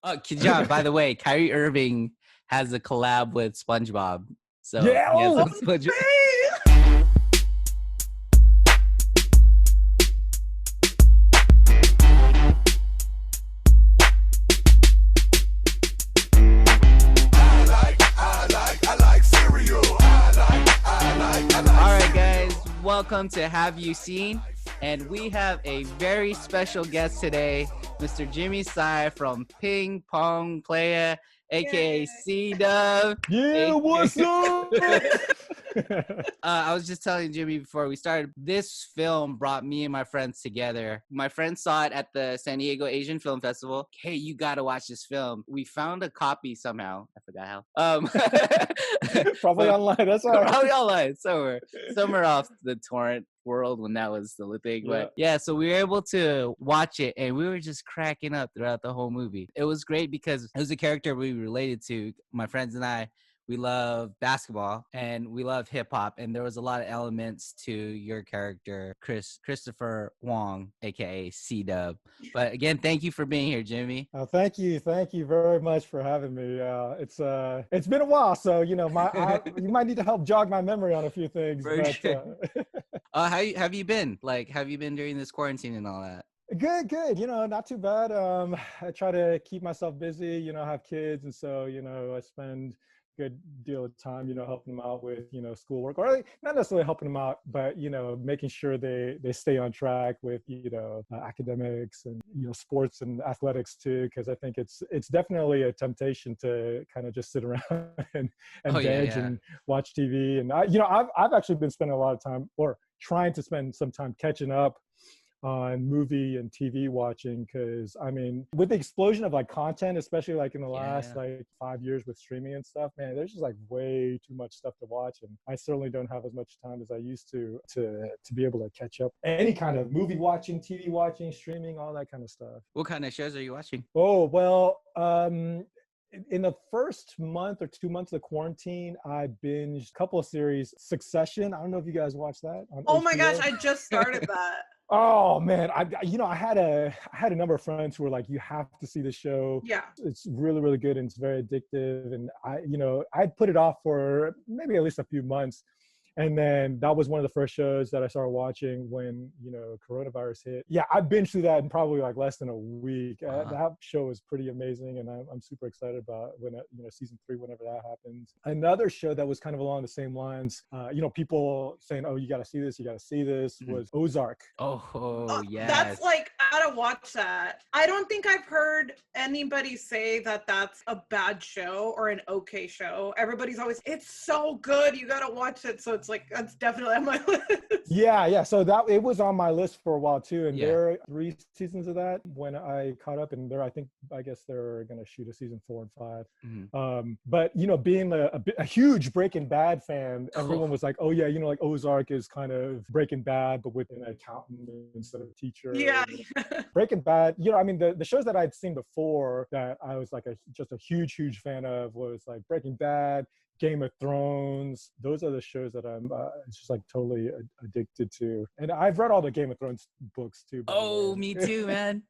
Good job. By the way, Kyrie Irving has a collab with SpongeBob. So Yeah, he has oh, some SpongeBob. All right, guys, welcome to Have You Seen? And we have a very special guest today, Mr. Jimmy Tsai from Ping Pong Playa, aka C-Dub. yeah, what's up? I was just telling Jimmy before we started, this film brought me and my friends together. My friends saw it at the San Diego Asian Film Festival. Hey, you gotta watch this film. We found a copy somehow. I forgot how. Probably online. That's all right. Probably online somewhere off the torrent world when that was still a thing. Yeah. But yeah, so we were able to watch it and we were just cracking up throughout the whole movie. It was great because it was a character we related to. My friends and I, we love basketball and we love hip hop, and there was a lot of elements to your character, Christopher Wong, aka C-Dub. But again, thank you for being here, Jimmy. Thank you very much for having me. It's been a while, so you might need to help jog my memory on a few things. For sure. How have you been? Like, have you been during this quarantine and all that? Good. Not too bad. I try to keep myself busy. I have kids, and so I spend good deal of time, helping them out with, schoolwork, or not necessarily helping them out, but, making sure they stay on track with, academics and, sports and athletics too. Because I think it's definitely a temptation to kind of just sit around and veg and watch TV. And I've actually been spending a lot of time, or trying to spend some time catching up on movie and TV watching, because with the explosion of like content, especially like in the last like 5 years with streaming and stuff, man, there's just like way too much stuff to watch, and I certainly don't have as much time as I used to be able to catch up any kind of movie watching, TV watching, streaming, all that kind of stuff. What kind of shows are you watching? Oh, well, in the first month or 2 months of the quarantine, I binged a couple of series. Succession, I don't know if you guys watched that on Oh HBO. my gosh, I just started that. Oh man, I had a number of friends who were like, you have to see the show. Yeah. It's really, really good, and it's very addictive. And I'd put it off for maybe at least a few months. And then that was one of the first shows that I started watching when, coronavirus hit. Yeah, I binged through that in probably like less than a week. That show is pretty amazing, and I'm super excited about when, season 3, whenever that happens. Another show that was kind of along the same lines, people saying, oh, you got to see this, was Ozark. Oh, yes. That's like, I gotta watch that. I don't think I've heard anybody say that that's a bad show or an okay show. Everybody's always, it's so good, you gotta watch it. So it's like, that's definitely on my list. Yeah. So that it was on my list for a while too. And there are 3 seasons of that when I caught up, and I guess they're going to shoot a season 4 and 5. Mm-hmm. But, being a huge Breaking Bad fan, everyone was like, oh yeah, like Ozark is kind of Breaking Bad, but with an accountant instead of a teacher. Yeah. Breaking Bad, the shows that I'd seen before that I was like just a huge fan of was like Breaking Bad, Game of Thrones. Those are the shows that I'm just like totally addicted to. And I've read all the Game of Thrones books too. Oh, me too, man.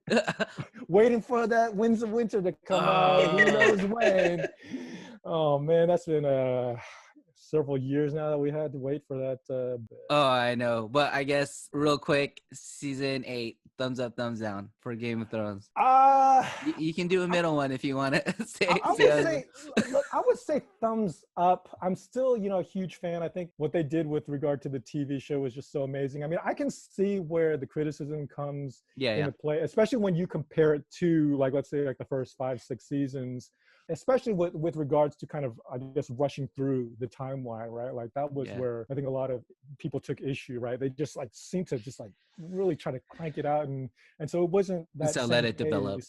Waiting for that Winds of Winter to come out. Who knows when? Oh man, that's been several years now that we had to wait for that. Oh, I know. But I guess real quick, season 8, thumbs up, thumbs down for Game of Thrones. You can do a middle one if you want to say. I would say thumbs up. I'm still, a huge fan. I think what they did with regard to the TV show was just so amazing. I can see where the criticism comes into play, especially when you compare it to, like, let's say, like the first 5-6 seasons, especially with regards to kind of, I guess, rushing through the timeline, right? Like that was where I think a lot of people took issue, right? They just like seemed to just like really try to crank it out, and so it wasn't that. So let it develop.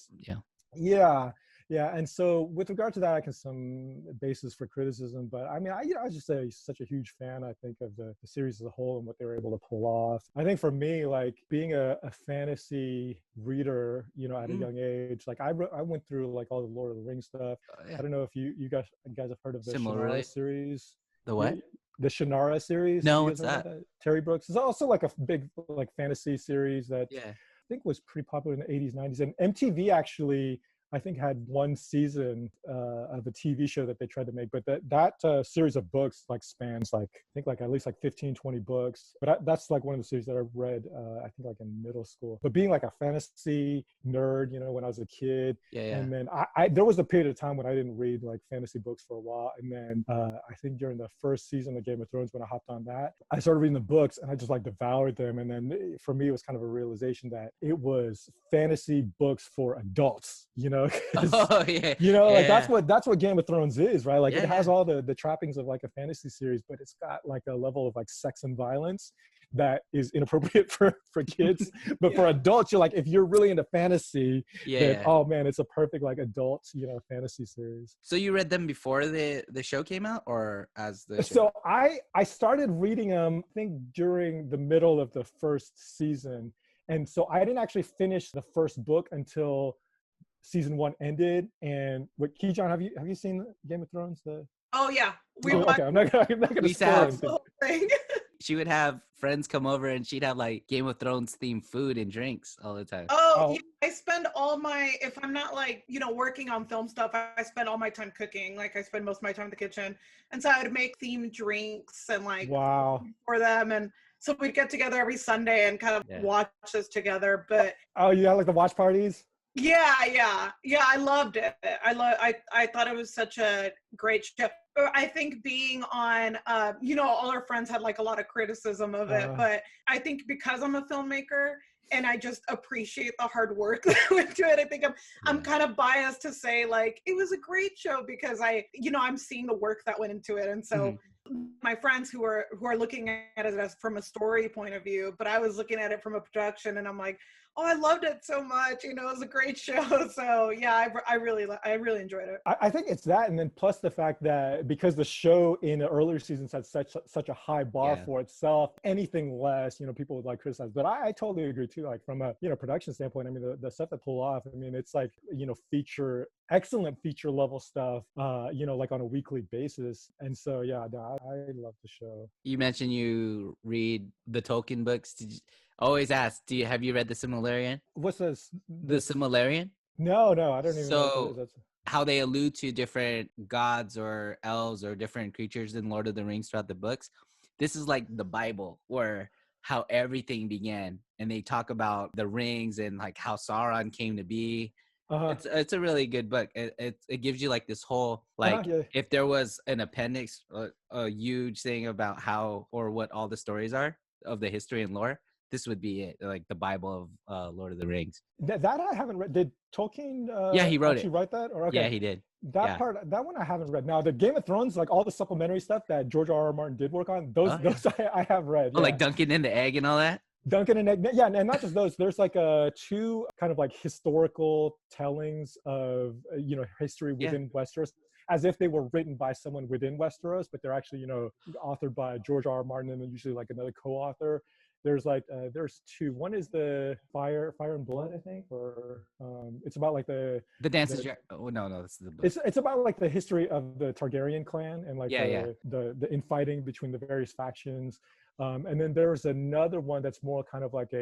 Yeah. And so with regard to that, I can some basis for criticism, but I was just such a huge fan, I think, of the series as a whole and what they were able to pull off. I think for me, like being a fantasy reader, at a young age, like I went through like all the Lord of the Rings stuff. I don't know if you guys have heard of the Shannara series. The what? The Shannara series. No, what's that? Terry Brooks. It's also like a big like fantasy series that I think was pretty popular in the 80s, 90s. And MTV actually I think had one season of a TV show that they tried to make, but that series of books like spans like I think like at least like 15, 20 books. But that's like one of the series that I read I think like in middle school. But being like a fantasy nerd, you know, when I was a kid, Yeah. and then I there was a period of time when I didn't read like fantasy books for a while, and then I think during the first season of Game of Thrones when I hopped on that, I started reading the books and I just like devoured them. And then for me, it was kind of a realization that it was fantasy books for adults, you know, Oh yeah. you know, like Yeah. that's what Game of Thrones is, right? Like Yeah, it has yeah. all the trappings of like a fantasy series, but it's got like a level of like sex and violence that is inappropriate for kids. But for Yeah. adults, you're like, if you're really into fantasy, then Yeah. oh man, it's a perfect like adult, you know, fantasy series. So you read them before the show came out, or as the show? So I started reading them, I think during the middle of the first season, and so I didn't actually finish the first book until season one ended. And what, Kijan, have you seen Game of Thrones? Oh yeah, we Oh, watched okay, I'm not gonna We used to spoil have- the anything. whole thing. She would have friends come over and she'd have like Game of Thrones themed food and drinks all the time. Oh, Oh. yeah, I spend all my, if I'm not like, you know, working on film stuff, I spend all my time cooking. Like I spend most of my time in the kitchen. And so I would make themed drinks and like Wow. for them. And so we'd get together every Sunday and kind of Yeah. watch this together. But Oh, you had like the watch parties? yeah, I loved it. I thought it was such a great show. I think being on, you know, all our friends had like a lot of criticism of it, but I think because I'm a filmmaker and I just appreciate the hard work that went to it, I think I'm kind of biased to say like it was a great show because you know, I'm seeing the work that went into it, and so. My friends who are looking at it as from a story point of view, but I was looking at it from a production, and I'm like, oh, I loved it so much. You know, it was a great show. So yeah, I really enjoyed it. I think it's that, and then plus the fact that because the show in the earlier seasons had such a high bar for itself, anything less, you know, people would like criticize. But I totally agree too. Like from a, you know, production standpoint, I mean, the stuff that pull off, I mean, it's like, you know, excellent feature level stuff, you know, like on a weekly basis. And so yeah, no, I love the show. You mentioned you read the Tolkien books. Did you always ask, have you read the Silmarillion? What's this? The Silmarillion? No, I don't even know what that is. So how they allude to different gods or elves or different creatures in Lord of the Rings throughout the books. This is like the Bible, where how everything began, and they talk about the rings and like how Sauron came to be. It's a really good book. It gives you like this whole like if there was an appendix, a huge thing about how or what all the stories are of the history and lore, this would be it, like the Bible of Lord of the Rings. That I haven't read. Did Tolkien yeah, he wrote actually write that? Or okay. Yeah, he did. That that one I haven't read. Now the Game of Thrones, like all the supplementary stuff that George R.R. Martin did work on, those I have read. Oh, like Duncan and the Egg and all that? Duncan and Egg, yeah, and not just those. There's like two kind of like historical tellings of you know, history within Westeros, as if they were written by someone within Westeros, but they're actually, you know, authored by George R.R. Martin and then usually like another co-author. There's like there's two. One is the Fire and Blood, I think, or it's about like the Dances. Oh no, that's the book. It's about like the history of the Targaryen clan and like the infighting between the various factions. And then there's another one that's more kind of like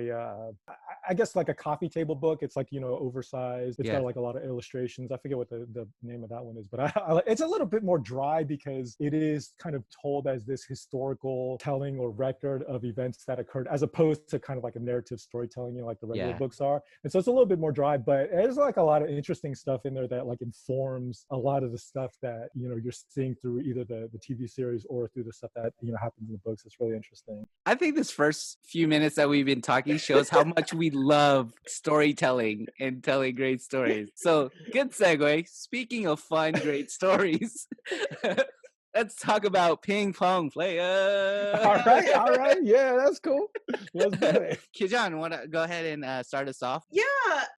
I guess like a coffee table book. It's like, you know, oversized. It's got like a lot of illustrations. I forget what the name of that one is, but it's a little bit more dry because it is kind of told as this historical telling or record of events that occurred, as opposed to kind of like a narrative storytelling, you know, like the regular books are. And so it's a little bit more dry, but there's like a lot of interesting stuff in there that like informs a lot of the stuff that, you know, you're seeing through either the TV series or through the stuff that, you know, happens in the books. It's really interesting. I think this first few minutes that we've been talking shows how much we love storytelling and telling great stories. So good segue. Speaking of fun, great stories, let's talk about Ping Pong Playa. All right. Yeah, that's cool. Let's do it. Kijan, want to go ahead and start us off? Yeah,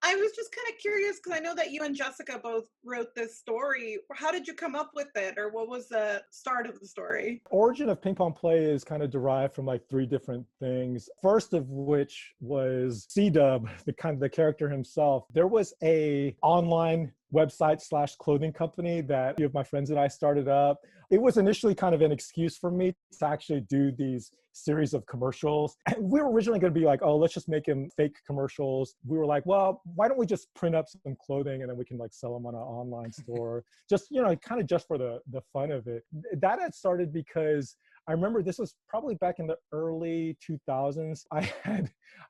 I was just kind of curious because I know that you and Jessica both wrote this story. How did you come up with it, or what was the start of the story? Origin of Ping Pong Play is kind of derived from like three different things. First of which was C-Dub, the character himself. There was a online website slash clothing company that a few of my friends and I started up. It was initially kind of an excuse for me to actually do these series of commercials. And we were originally going to be like, oh, let's just make them fake commercials. We were like, well, why don't we just print up some clothing and then we can like sell them on an online store, just, you know, kind of just for the fun of it. That had started because I remember this was probably back in the early 2000s. I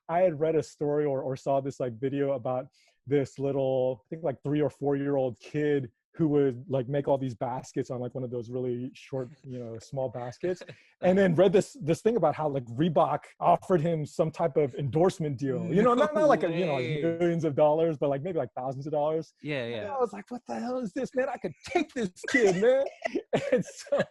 had read a story or saw this like video about this little, I think like 3 or 4 year old kid who would like make all these baskets on like one of those really short, you know, small baskets. And then read this thing about how like Reebok offered him some type of endorsement deal, you know, not like, you know, like millions of dollars, but like maybe like thousands of dollars. Yeah. And I was like, what the hell is this, man? I could take this kid, man. and so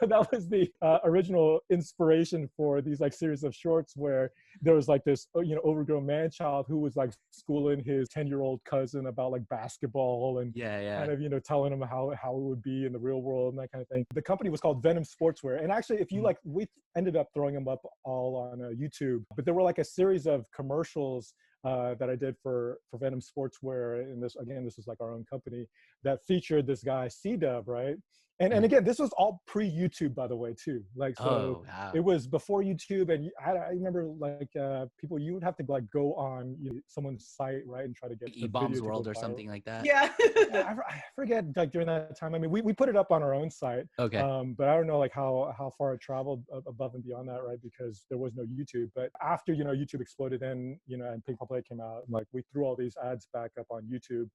that was the original inspiration for these like series of shorts where there was like this, you know, overgrown man child who was like schooling his 10-year-old cousin about like basketball and kind of, you know, telling him how it would be in the real world and that kind of thing. The company was called Venom Sportswear. And actually, if you like, we ended up throwing them up all on YouTube, but there were like a series of commercials that I did for Venom Sportswear. And this was like our own company that featured this guy, C-Dub, right? And again, this was all pre-YouTube, by the way, too. Like, so it was before YouTube. And I remember like people, you would have to like go on someone's site, right? And try to get E-Bombs World or something like that. Yeah. I forget like during that time. I mean, we put it up on our own site. Okay. But I don't know like how far it traveled above and beyond that, right? Because there was no YouTube. But after, you know, YouTube exploded, then, you know, and Ping Pong Playa came out, like we threw all these ads back up on YouTube.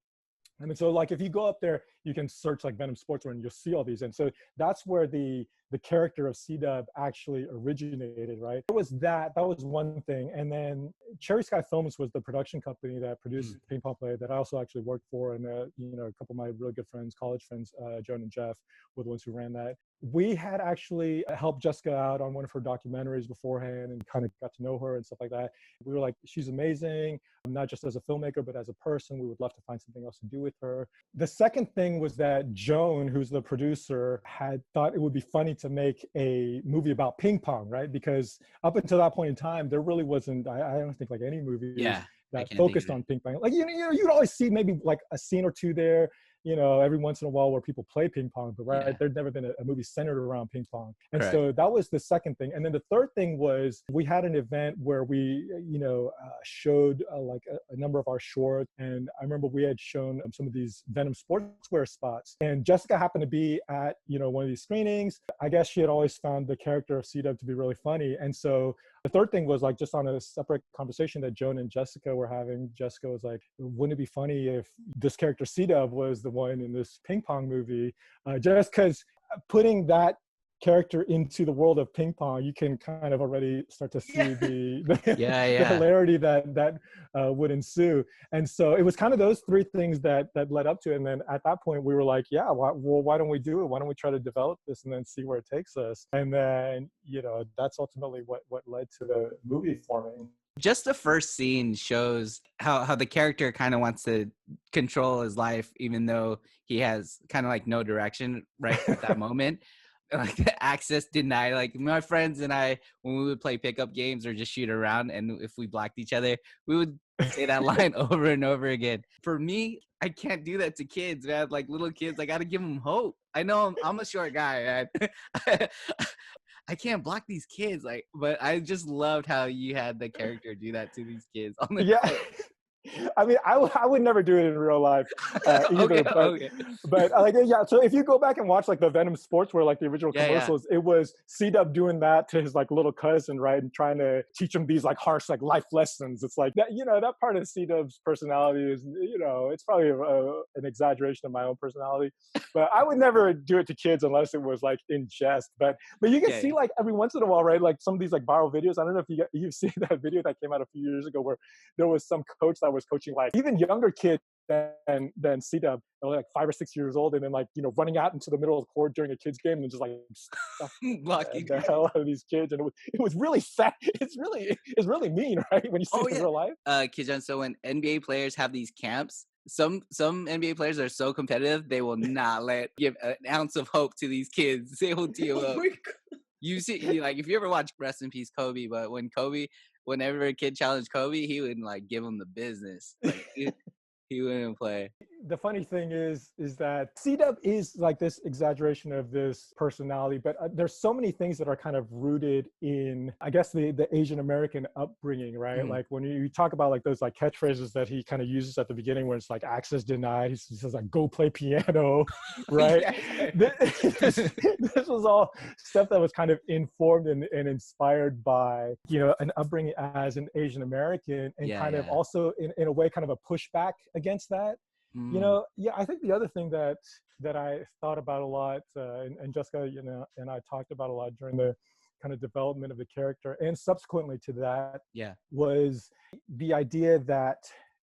And so like if you go up there, you can search like Venom Sportswear and you'll see all these. And so that's where the character of C-Dub actually originated, right? That was one thing. And then Cherry Sky Films was the production company that produced Ping Pong Playa that I also actually worked for. And, you know, a couple of my really good friends, college friends, Joan and Jeff, were the ones who ran that. We had actually helped Jessica out on one of her documentaries beforehand and kind of got to know her and stuff like that. We were like, she's amazing, not just as a filmmaker, but as a person. We would love to find something else to do with her. The second thing was that Joan, who's the producer, had thought it would be funny to make a movie about ping pong, right? Because up until that point in time, there really wasn't, I don't think like any movie that focused on ping pong. Like, you know, you'd always see maybe like a scene or two there, you know, every once in a while where people play ping pong, but there'd never been a movie centered around ping pong. And so that was the second thing. And then the third thing was we had an event where we, you know, showed like a number of our shorts. And I remember we had shown some of these Venom Sportswear spots. And Jessica happened to be at, you know, one of these screenings. I guess she had always found the character of C-Dub to be really funny. And so the third thing was like just on a separate conversation that Joan and Jessica were having. Jessica was like, wouldn't it be funny if this character C-Dub was the one in this ping pong movie? Just because putting that character into the world of ping pong, you can kind of already start to see the hilarity that would ensue. And so it was kind of those three things that led up to it. And then at that point we were like, why don't we do it? Why don't we try to develop this and then see where it takes us? And then, you know, that's ultimately what led to the movie forming. Just the first scene shows how the character kind of wants to control his life, even though he has kind of like no direction right at that moment. Like the access denied. Like my friends and I, when we would play pickup games or just shoot around, and if we blocked each other, we would say that line over and over again. For me, I can't do that to kids, man. Like little kids, I got to give them hope. I know I'm a short guy, man. I can't block these kids, like, but I just loved how you had the character do that to these kids. On the I mean, I would never do it in real life either. But like, so if you go back and watch like the Venom Sportswear, like the original commercials, it was C-Dub doing that to his like little cousin, right? And trying to teach him these like harsh, like life lessons. It's like that, you know, that part of C-Dub's personality is, you know, it's probably an exaggeration of my own personality, but I would never do it to kids unless it was like in jest. But you can see like every once in a while, right? Like some of these like viral videos. I don't know if you've seen that video that came out a few years ago where there was some coach that was coaching like even younger kids than C-Dub, like 5 or 6 years old, and then like, you know, running out into the middle of the court during a kid's game and just like blocking the hell out of these kids. And it was really sad. It's really mean, right? When you see it in real life. Kijan, so when NBA players have these camps, some NBA players are so competitive they will not give an ounce of hope to these kids. They will deal up. You see, like if you ever watch Rest in Peace Kobe, but whenever a kid challenged Kobe, he would like give him the business. Like he wouldn't play. the funny thing is that C-Dub is like this exaggeration of this personality, but there's so many things that are kind of rooted in, I guess, the Asian American upbringing, right? Like when you talk about like those like catchphrases that he kind of uses at the beginning, where it's like access denied, he says like go play piano, right? This was all stuff that was kind of informed and inspired by, you know, an upbringing as an Asian American, and kind of also in a way kind of a pushback against that. You know, I think the other thing that I thought about a lot, and Jessica, you know, and I talked about a lot during the kind of development of the character, and subsequently to that, was the idea that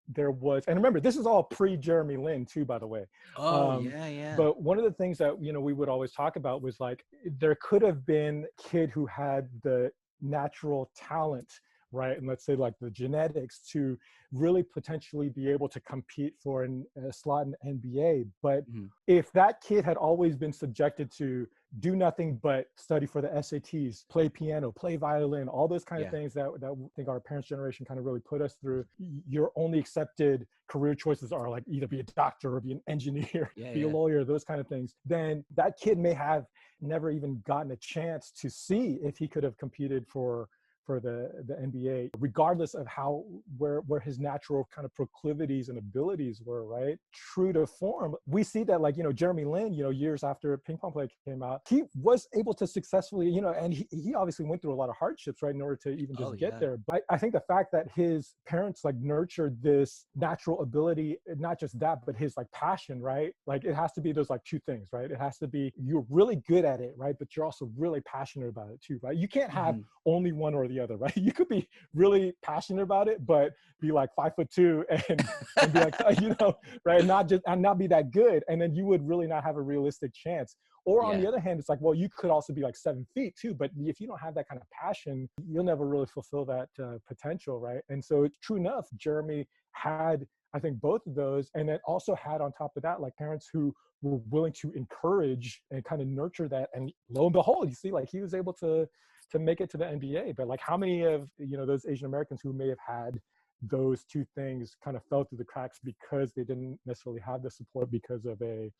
there was, and remember, this is all pre-Jeremy Lin too, by the way. But one of the things that, you know, we would always talk about was like, there could have been a kid who had the natural talent, right? And let's say like the genetics to really potentially be able to compete for a slot in NBA. But if that kid had always been subjected to do nothing but study for the SATs, play piano, play violin, all those kind of things that I think our parents' generation kind of really put us through, your only accepted career choices are like either be a doctor or be an engineer, be a lawyer, those kind of things, then that kid may have never even gotten a chance to see if he could have competed for the NBA, regardless of where his natural kind of proclivities and abilities were, right? True to form, we see that, like, you know, Jeremy Lin, you know, years after Ping Pong Playa came out, he was able to successfully, you know, and he obviously went through a lot of hardships, right, in order to even just get there. But I think the fact that his parents like nurtured this natural ability, not just that, but his like passion, right? Like it has to be those like two things, right? It has to be you're really good at it, right? But you're also really passionate about it too, right? You can't have only one or the other, right? You could be really passionate about it, but be like 5'2" and be like, you know, right? And not be that good. And then you would really not have a realistic chance. Or on the other hand, it's like, well, you could also be like 7 feet too, but if you don't have that kind of passion, you'll never really fulfill that potential, right? And so it's true enough, Jeremy had, I think, both of those, and then also had on top of that, like parents who were willing to encourage and kind of nurture that. And lo and behold, you see, like he was able to make it to the NBA. But like how many of, you know, those Asian Americans who may have had those two things kind of fell through the cracks because they didn't necessarily have the support because of a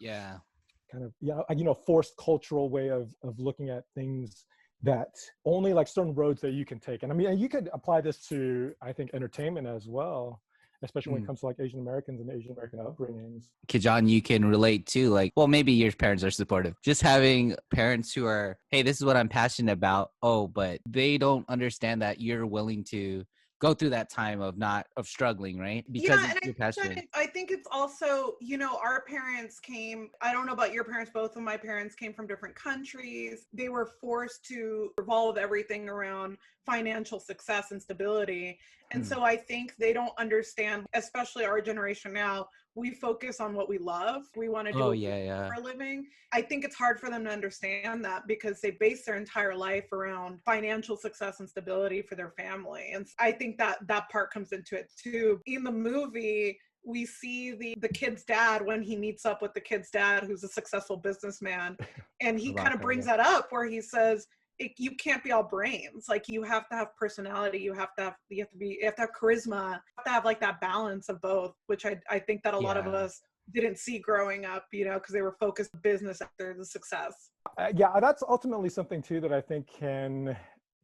kind of, you know, forced cultural way of looking at things, that only like certain roads that you can take. And I mean, you could apply this to, I think, entertainment as well, especially when it comes to like Asian Americans and Asian American upbringings. Kajan, you can relate to, like, well, maybe your parents are supportive. Just having parents who are, hey, this is what I'm passionate about. Oh, but they don't understand that you're willing to go through that time of struggling, right? Because you're passionate. I think it's also, you know, our parents came, I don't know about your parents, both of my parents came from different countries. They were forced to revolve everything around financial success and stability. And so I think they don't understand, especially our generation now, we focus on what we love. We want to do for a living. I think it's hard for them to understand that because they base their entire life around financial success and stability for their family. And I think that part comes into it too. In the movie, we see the kid's dad when he meets up with the kid's dad, who's a successful businessman. And he kind of brings that up where he says, you can't be all brains. Like you have to have personality. You have to have charisma. You have to have like that balance of both, which I think that a lot of us didn't see growing up, you know, because they were focused on business after the success. That's ultimately something too that I think can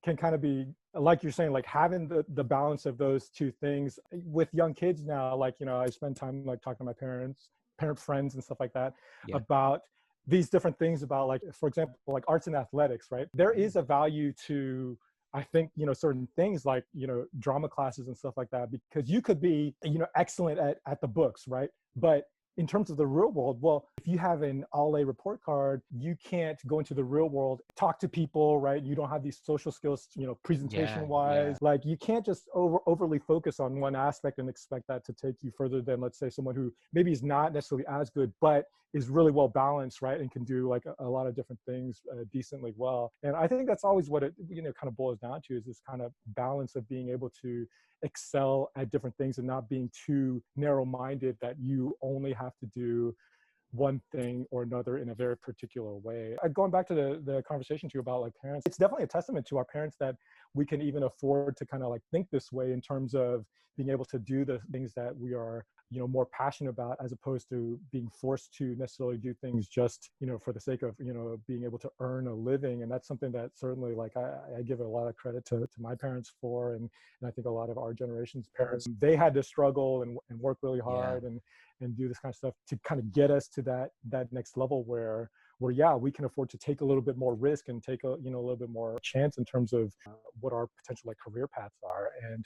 kind of be, like you're saying, like having the balance of those two things with young kids now. Like, you know, I spend time like talking to my parent friends and stuff like that about these different things about, like, for example, like arts and athletics, right? There is a value to, I think, you know, certain things like, you know, drama classes and stuff like that, because you could be, you know, excellent at the books, right? But in terms of the real world, well, if you have an all-A report card, you can't go into the real world, talk to people, right? You don't have these social skills, you know, presentation-wise. Like you can't just overly focus on one aspect and expect that to take you further than, let's say, someone who maybe is not necessarily as good, but is really well balanced, right? And can do like a lot of different things decently well. And I think that's always what it, you know, kind of boils down to, is this kind of balance of being able to excel at different things and not being too narrow-minded that you only have to do one thing or another in a very particular way. Going back to the conversation too about like parents, it's definitely a testament to our parents that we can even afford to kind of like think this way in terms of being able to do the things that we are more passionate about, as opposed to being forced to necessarily do things just, for the sake of, being able to earn a living. And that's something that certainly, like, I give a lot of credit to my parents for, and I think a lot of our generation's parents, they had to struggle and work really hard and do this kind of stuff to kind of get us to that next level where yeah, we can afford to take a little bit more risk and take a little bit more chance in terms of what our potential like career paths are. And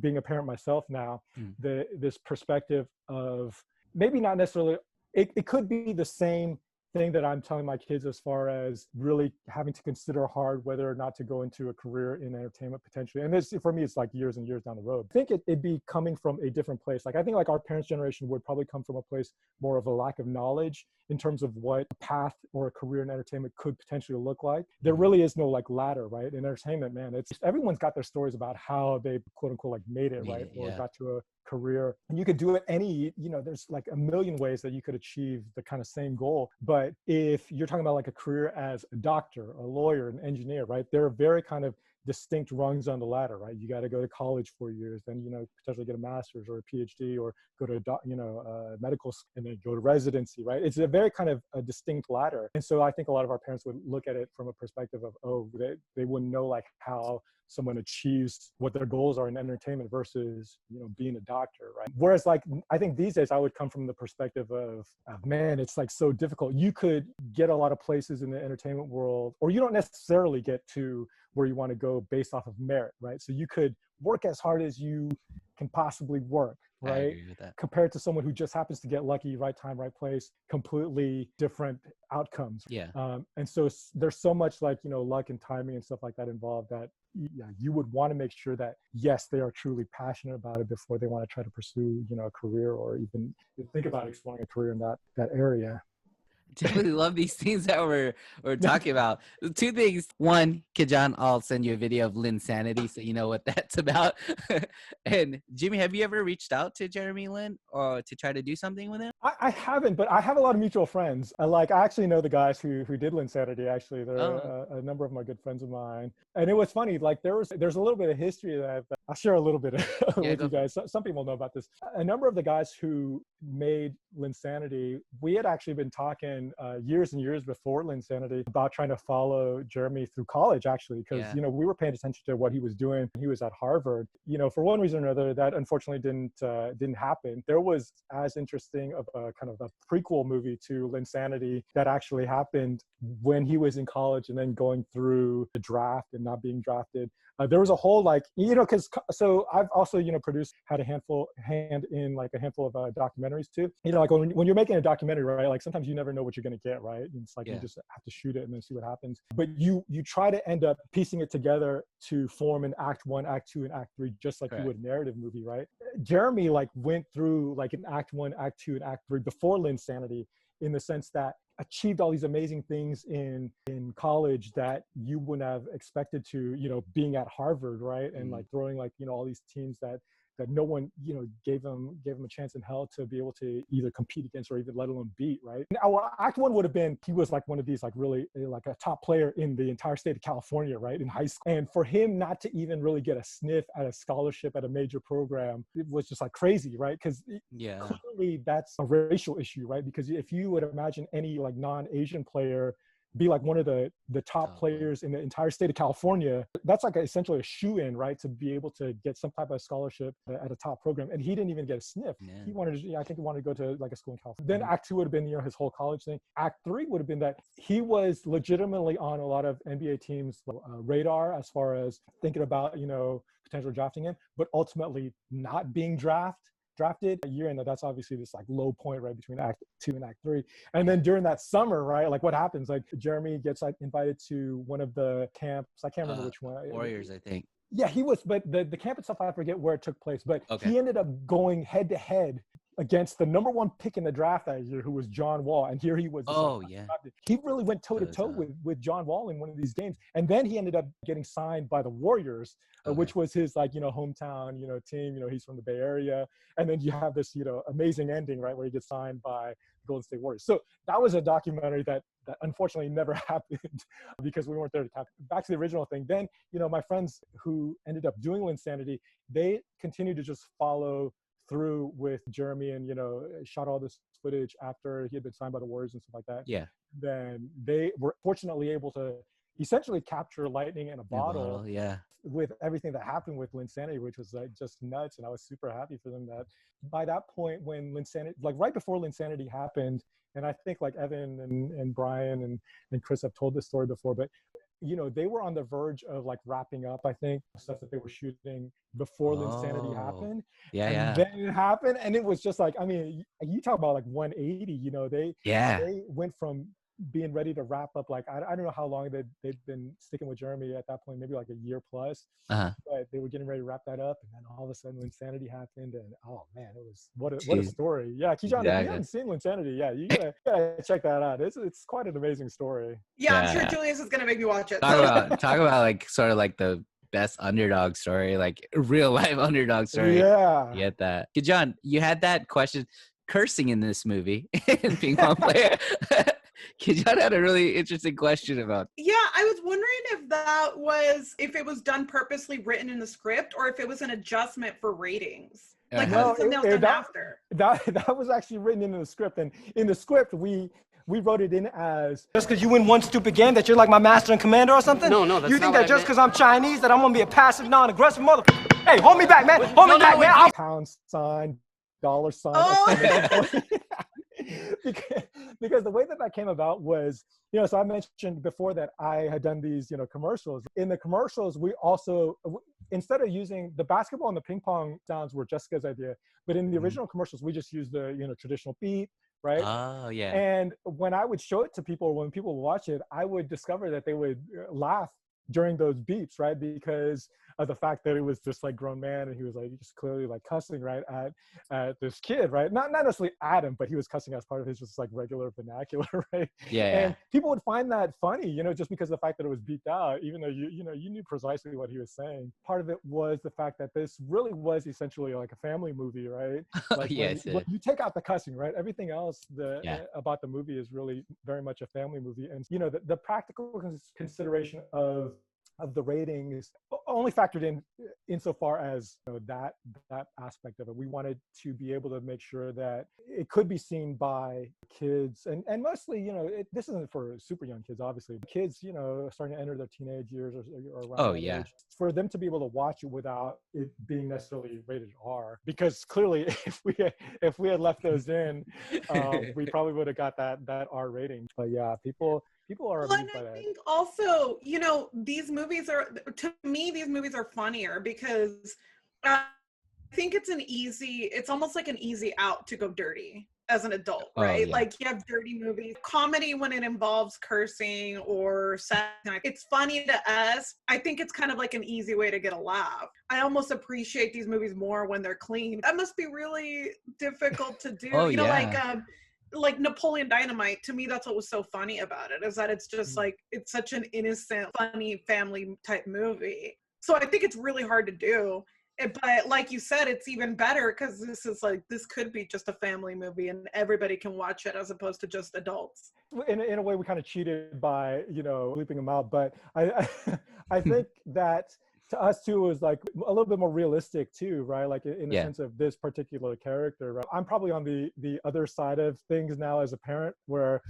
being a parent myself now, this perspective of maybe not necessarily, it could be the same thing that I'm telling my kids as far as really having to consider hard whether or not to go into a career in entertainment potentially. And this, for me, it's like years and years down the road. I think it'd be coming from a different place. Like, I think like our parents' generation would probably come from a place more of a lack of knowledge in terms of what a path or a career in entertainment could potentially look like. There really is no like ladder, right? In entertainment, man, it's everyone's got their stories about how they quote unquote like made it, right? Or got to a career. And you could do it there's like a million ways that you could achieve the kind of same goal. But if you're talking about like a career as a doctor, a lawyer, an engineer, right? There are very kind of distinct rungs on the ladder, right? You got to go to college 4 years, then, potentially get a master's or a PhD, or go to, medical school, and then go to residency, right? It's a very kind of a distinct ladder. And so I think a lot of our parents would look at it from a perspective of, they wouldn't know like how someone achieves what their goals are in entertainment versus, being a doctor, right? Whereas like, I think these days I would come from the perspective of, man, it's like so difficult. You could get a lot of places in the entertainment world, or you don't necessarily get to where you want to go based off of merit, right? So you could work as hard as you can possibly work, right? I agree with that. Compared to someone who just happens to get lucky, right time, right place, completely different outcomes. Yeah. And so there's so much like, luck and timing and stuff like that involved that you would want to make sure that, yes, they are truly passionate about it before they want to try to pursue, a career or even think about exploring a career in that area. Definitely love these things that we're talking about. Two things. One, Kajan, I'll send you a video of Linsanity so you know what that's about. And Jimmy, have you ever reached out to Jeremy Lin or to try to do something with him? I haven't, but I have a lot of mutual friends. I actually know the guys who did Linsanity. Actually, they're a number of them are good friends of mine. And it was funny. Like there's a little bit of history that I'll share a little bit with you guys. Some people know about this. A number of the guys who made Linsanity, we had actually been talking years and years before Linsanity about trying to follow Jeremy through college, actually, because we were paying attention to what he was doing. He was at Harvard. For one reason or another, that unfortunately didn't happen. There was as interesting of a kind of a prequel movie to Linsanity that actually happened when he was in college and then going through the draft and not being drafted. There was a whole because so I've also had a hand in like a handful of documentaries too. Like when you're making a documentary, right? Like sometimes you never know what you're gonna get, right? And it's like you just have to shoot it and then see what happens. But you try to end up piecing it together to form an act 1, act 2, and act 3, just like you would a narrative movie, right? Jeremy like went through like an act 1, act 2, and act 3 before Linsanity, in the sense that achieved all these amazing things in college that you wouldn't have expected to, being at Harvard, right? And like throwing like, all these teams that no one, gave him a chance in hell to be able to either compete against or even let alone beat, right? Now, act 1 would have been, he was like one of these like really like a top player in the entire state of California, right? In high school. And for him not to even really get a sniff at a scholarship at a major program, it was just like crazy, right? Because clearly that's a racial issue, right? Because if you would imagine any like non-Asian player be like one of the top players in the entire state of California, that's like essentially a shoe-in, right? To be able to get some type of scholarship at a top program. And he didn't even get a sniff. Man. He wanted to, I think he wanted to go to like a school in California. Then act 2 would have been, his whole college thing. Act 3 would have been that he was legitimately on a lot of NBA teams' radar as far as thinking about, potentially drafting him, but ultimately not being drafted a year in. That's obviously this like low point right between act 2 and act 3. And then during that summer, right, like what happens, like Jeremy gets like invited to one of the camps. I can't remember which one. Warriors, I think. Yeah, he was, but the camp itself, I forget where it took place, but he ended up going head to head against the number 1 pick in the draft that year, who was John Wall. And here he was. He really went toe to toe with John Wall in one of these games. And then he ended up getting signed by the Warriors, which was his like, hometown, team, he's from the Bay Area. And then you have this, amazing ending, right? Where he gets signed by the Golden State Warriors. So that was a documentary that unfortunately never happened because we weren't there to capture. Back to the original thing. Then, my friends who ended up doing Linsanity, they continued to just follow through with Jeremy and, shot all this footage after he had been signed by the Warriors and stuff like that. Yeah. Then they were fortunately able to essentially capture lightning in a bottle. Yeah. With everything that happened with Linsanity, which was like just nuts. And I was super happy for them that by that point when Linsanity, like right before Linsanity happened, and I think like Evan and Brian and Chris have told this story before, but they were on the verge of like wrapping up, I think, stuff that they were shooting before Linsanity happened. Yeah, and yeah. then it happened, and it was just like, I mean, you talk about like 180, they went from being ready to wrap up, like I don't know how long they'd been sticking with Jeremy at that point, maybe like a year plus, but they were getting ready to wrap that up, and then all of a sudden Linsanity happened, and oh man, it was what a story. Yeah, Kijan, if you haven't seen Linsanity, yeah, you gotta check that out. It's quite an amazing story. Yeah, I'm sure Julius is gonna make me watch it. Talk about like sort of like the best underdog story, like real life underdog story. Yeah, you get that. John, you had that question, cursing in this movie in Ping Pong Playa. John had a really interesting question about. Yeah, I was wondering if it was done purposely written in the script, or if it was an adjustment for ratings. Like something else done after. That was actually written in the script, and in the script we wrote it in as, just because you win one stupid game that you're like my master and commander or something? No, that's you think not that just because I'm Chinese that I'm gonna be a passive, non-aggressive mother? Hey, hold me back, man. Hold me back, man. Pound sign, dollar sign. Oh. Because the way that came about was, so I mentioned before that I had done these, commercials. In the commercials, we also, instead of using the basketball and the ping pong sounds were Jessica's idea, but in the original commercials, we just used the, traditional beat, right? Oh, yeah. And when I would show it to people, when people would watch it, I would discover that they would laugh during those beeps, right? Because of the fact that it was just like grown man, and he was like just clearly like cussing right at this kid, right? Not necessarily at him, but he was cussing as part of his just like regular vernacular, right? Yeah. And people would find that funny, just because of the fact that it was beeped out, even though you knew precisely what he was saying. Part of it was the fact that this really was essentially like a family movie, right? Like when you take out the cussing, right? Everything else about the movie is really very much a family movie, and the practical consideration of the ratings only factored in insofar as that aspect of it. We wanted to be able to make sure that it could be seen by kids, and mostly, this isn't for super young kids, obviously. Kids, starting to enter their teenage years or around that age, for them to be able to watch it without it being necessarily rated R. Because clearly, if we had left those in, we probably would have got that R rating. But yeah, people are amused by that. I think also, these movies are funnier because I think it's almost like an easy out to go dirty as an adult, right? Yeah. Like you have dirty movies, comedy when it involves cursing or sex. It's funny to us. I think it's kind of like an easy way to get a laugh. I almost appreciate these movies more when they're clean. That must be really difficult to do. Like Napoleon Dynamite, to me, that's what was so funny about it, is that it's just like, it's such an innocent, funny family type movie. So I think it's really hard to do. But like you said, it's even better because this could be just a family movie and everybody can watch it as opposed to just adults. In a way, we kind of cheated by, bleeping them out. But I think that to us too was like a little bit more realistic too, right? Like in the sense of this particular character, right? I'm probably on the other side of things now as a parent, where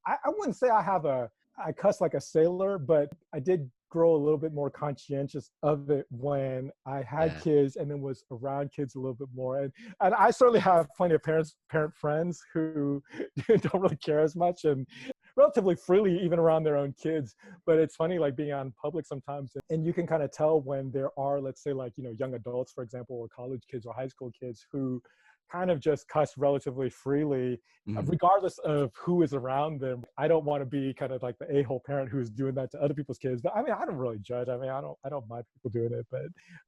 I wouldn't say I cuss like a sailor, but I did grow a little bit more conscientious of it when I had kids and then was around kids a little bit more. And I certainly have plenty of parent friends who don't really care as much and relatively freely even around their own kids. But it's funny, like being out in public sometimes, and you can kind of tell when there are, let's say, like, young adults, for example, or college kids or high school kids who kind of just cuss relatively freely, regardless of who is around them. I don't want to be kind of like the a-hole parent who's doing that to other people's kids. But I mean, I don't really judge. I mean, I don't mind people doing it,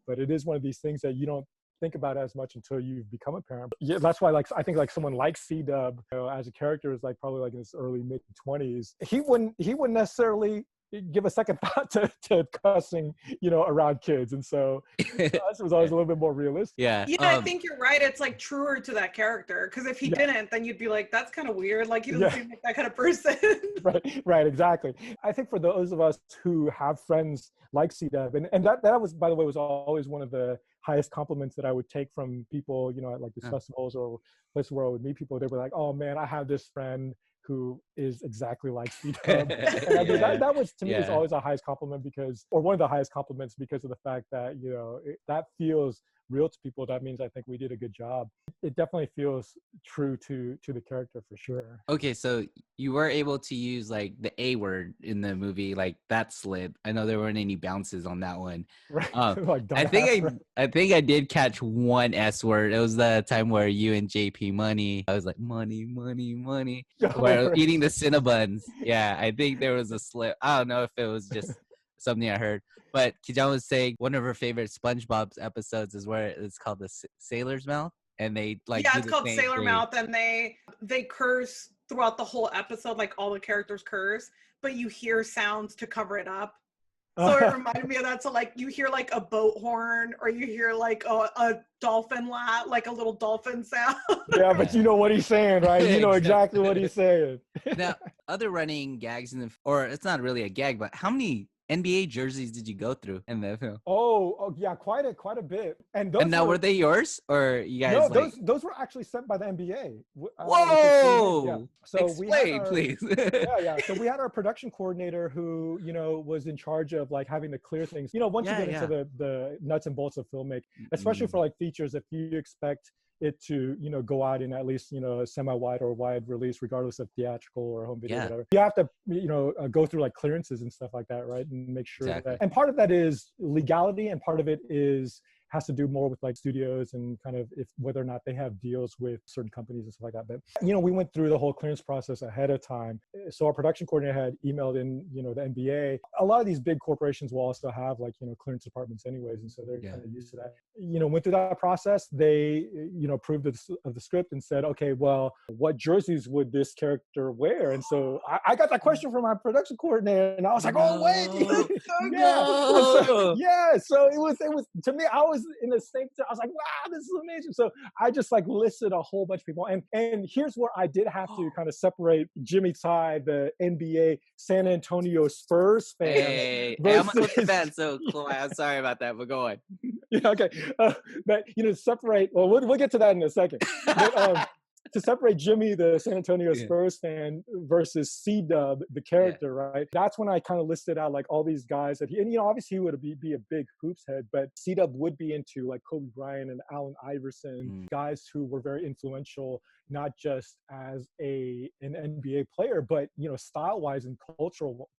but it is one of these things that you don't think about as much until you become a parent. But yeah, that's why, like, I think like someone like C-Dub, as a character, is like probably like in his early mid-20s. He wouldn't necessarily give a second thought to cussing, around kids. And so us, it was always a little bit more realistic. Yeah. I think you're right. It's like truer to that character. Because if he didn't, then you'd be like, that's kind of weird. Like, he doesn't seem like that kind of person. Right, exactly. I think for those of us who have friends like C-Dub, and that was, by the way, was always one of the highest compliments that I would take from people, at like these festivals or places where I would meet people. They were like, "Oh man, I have this friend who is exactly like C-Dub." And I mean, that was, to me, is always the highest compliment or one of the highest compliments, because of the fact that, that feels real to people. That means I think we did a good job. It definitely feels true to the character for sure. Okay, so you were able to use like the A word in the movie, like that slid. I know there weren't any bounces on that one. Right. Like I think I did catch one S word. It was the time where you and JP Money, I was like money, money, money. Where eating the Cinnabons. Yeah, I think there was a slip. I don't know if it was just something I heard. But Kijan was saying one of her favorite SpongeBob's episodes is where it's called the Sailor's Mouth. And they like it's called Sailor Mouth, and they curse throughout the whole episode, like all the characters curse, but you hear sounds to cover it up. So it reminded me of that. So like you hear like a boat horn, or you hear like a dolphin laugh, like a little dolphin sound. Yeah, but you know what he's saying, right? You know exactly what he's saying. Now, other running gags or it's not really a gag, but how many NBA jerseys did you go through in the film? Oh yeah, quite a bit. And now were they yours, or you guys? No, those were actually sent by the NBA. Whoa! Yeah. So explain, please. yeah. So we had our production coordinator who, was in charge of like having to clear things. Once you get into the nuts and bolts of filmmaking, especially for like features, if you expect it to go out in at least a semi-wide or wide release, regardless of theatrical or home video, whatever, you have to go through like clearances and stuff like that, right? And make sure that, and part of that is legality, and part of it has to do more with like studios and kind of whether or not they have deals with certain companies and stuff like that. But we went through the whole clearance process ahead of time. So our production coordinator had emailed in the NBA. A lot of these big corporations will also have like clearance departments anyways, and so they're kind of used to that. Went through that process. They approved of the script and said, okay, well, what jerseys would this character wear? And so I got that question from my production coordinator, and I was like, oh wait, So it was to me, I was in the same time. I was like, wow, this is amazing. So I just like listed a whole bunch of people, and here's where I did have to kind of separate Jimmy Tsai, the NBA San Antonio Spurs fan. Hey, I'm a Clippers fan, so I'm sorry about that, but go on. Yeah, okay. But separate. Well, we'll get to that in a second. But, to separate Jimmy, the San Antonio Spurs fan, versus C-Dub, the character, right? That's when I kind of listed out like all these guys that obviously he would be a big hoops head, but C-Dub would be into like Kobe Bryant and Allen Iverson, guys who were very influential, not just as an NBA player, but style-wise and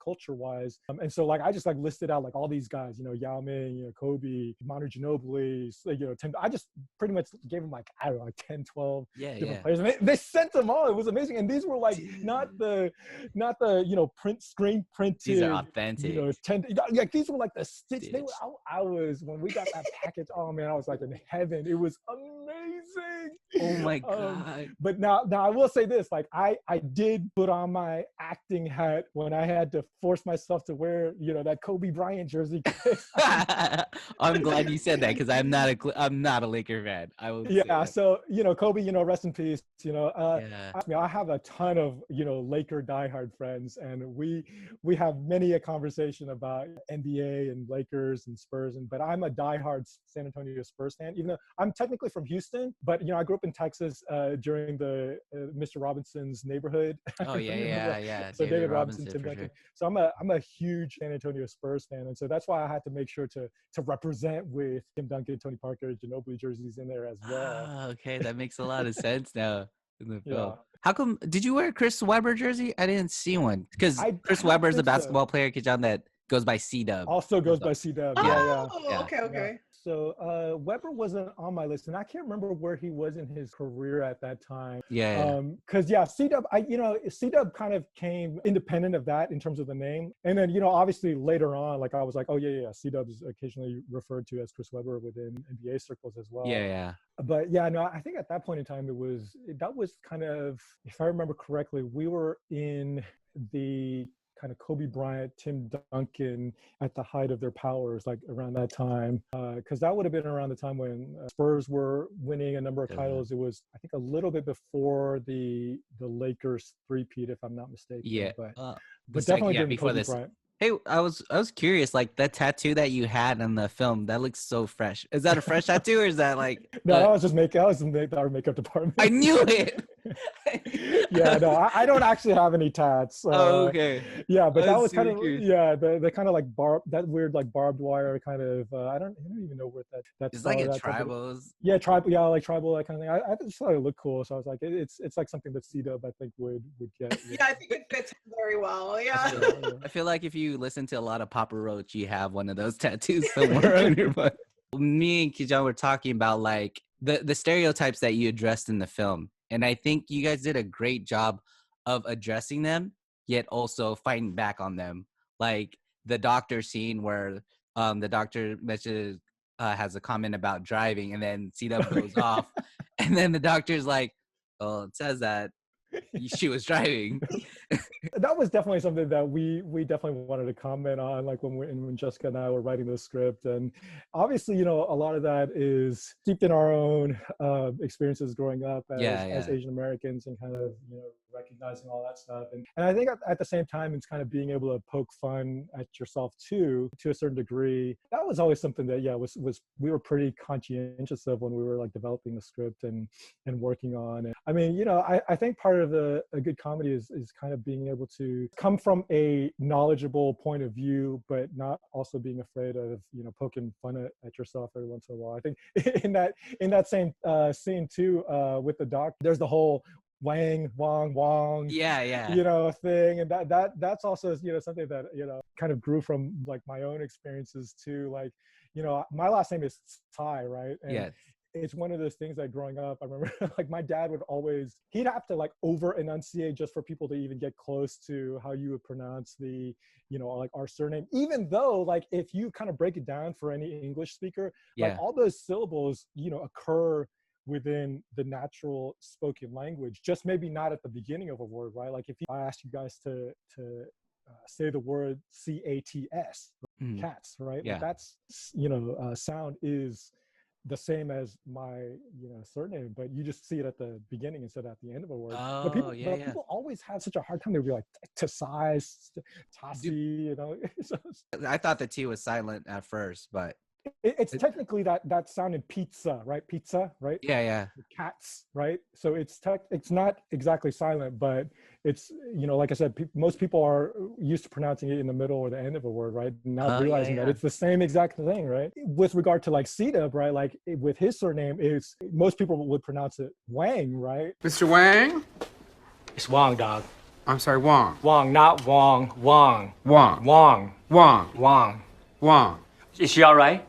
culture-wise. And so like I just like listed out like all these guys, Yao Ming, Kobe, Manu Ginobili, I just pretty much gave them like, I don't know, like 10, 12 different players. And they sent them all. It was amazing. And these were like not the screen printed. These are authentic. These were like the stitch. I was, when we got that package, oh man, I was like in heaven. It was amazing. Oh my God. But now I will say this, like I did put on my acting hat when I had to force myself to wear, that Kobe Bryant jersey. I'm glad you said that, because I'm not a Laker fan. I will. Yeah. So, Kobe, rest in peace. I have a ton of, Laker diehard friends, and we have many a conversation about NBA and Lakers and Spurs, but I'm a diehard San Antonio Spurs fan, even though I'm technically from Houston, but I grew up in Texas during the Mr. Robinson's neighborhood. Oh yeah. So David Robinson, Tim Duncan. Sure. So I'm a huge San Antonio Spurs fan, and so that's why I had to make sure to represent with Tim Duncan, Tony Parker, Ginobili jerseys in there as well. Oh, okay, that makes a lot of sense now in the film. Yeah. How come? Did you wear a Chris Webber jersey? I didn't see one, because Chris Webber is a basketball player, Kijan, that goes by C-Dub. Also goes by C-Dub. Okay. Yeah. So Webber wasn't on my list, and I can't remember where he was in his career at that time. Because C-Dub, C-Dub kind of came independent of that in terms of the name, and then obviously later on, like I was like, oh yeah, C-Dub is occasionally referred to as Chris Webber within NBA circles as well. But I think at that point in time that was kind of, if I remember correctly, we were in the kind of Kobe Bryant, Tim Duncan at the height of their powers, like around that time, because that would have been around the time when Spurs were winning a number of titles. It was, I think, a little bit before the Lakers three-peat, if I'm not mistaken. But definitely before Kobe this. Bryant. Hey, I was curious, like that tattoo that you had in the film, that looks so fresh. Is that a fresh tattoo or is that like No, that was just make. That was our makeup department. I knew it. Yeah, no, I don't actually have any tats. Oh, okay. Yeah, but I that was was kind super of curious. the kind of like that weird like barbed wire kind of. I don't even know where that It's like a started. That type of, tribals. yeah, tribal, yeah, like tribal, that kind of thing. I just thought it looked cool, so I was like, it's like something that C-Dub I think would get. Yeah, I think it fits him very well. Yeah. I feel like if you listen to a lot of Papa Roach, you have one of those tattoos somewhere on your butt. Me and Kijan were talking about like the stereotypes that you addressed in the film. And I think you guys did a great job of addressing them, yet also fighting back on them. Like the doctor scene where the doctor mentions has a comment about driving and then C-Dub goes off. And then the doctor's like, oh, it says that she was driving. That was definitely something that we definitely wanted to comment on, like when Jessica and I were writing the script. And obviously, you know, a lot of that is steeped in our own experiences growing up as Asian Americans, and kind of, you know, recognizing all that stuff. And I think at the same time, it's kind of being able to poke fun at yourself too, to a certain degree. That was always something that, yeah, was we were pretty conscientious of when we were like developing the script and working on. And I mean, you know, I think part of a good comedy is kind of being able to come from a knowledgeable point of view, but not also being afraid of, you know, poking fun at yourself every once in a while. I think in that same scene too, with the doc, there's the whole Wang, Wong, Yeah. you know, thing. And that's also, you know, something that, you know, kind of grew from like my own experiences too. Like, you know, my last name is Tsai, right? And it's one of those things that growing up, I remember like my dad would always, he'd have to like over enunciate just for people to even get close to how you would pronounce the, you know, like our surname, even though like if you kind of break it down for any English speaker, like all those syllables, you know, occur within the natural spoken language, just maybe not at the beginning of a word, right? Like if I asked you guys to say the word C-A-T-S, cats, right? Like that's, you know, sound is the same as my, you know, surname, but you just see it at the beginning instead of at the end of a word. But people always have such a hard time. They'd be like Tsai, Tasi, you know. I thought the T was silent at first, but it's technically that sound in pizza, right? Pizza, right? Yeah. Cats, right? So it's not exactly silent, but it's, you know, like I said, most people are used to pronouncing it in the middle or the end of a word, right? Now realizing that it's the same exact thing, right? With regard to like C-Dub, right? Like with his surname, is most people would pronounce it Wang, right? Mr. Wang? It's Wong, dog. I'm sorry, Wong. Wong, not Wong. Wong. Wong. Wong. Wong. Wong. Wong. Is she all right?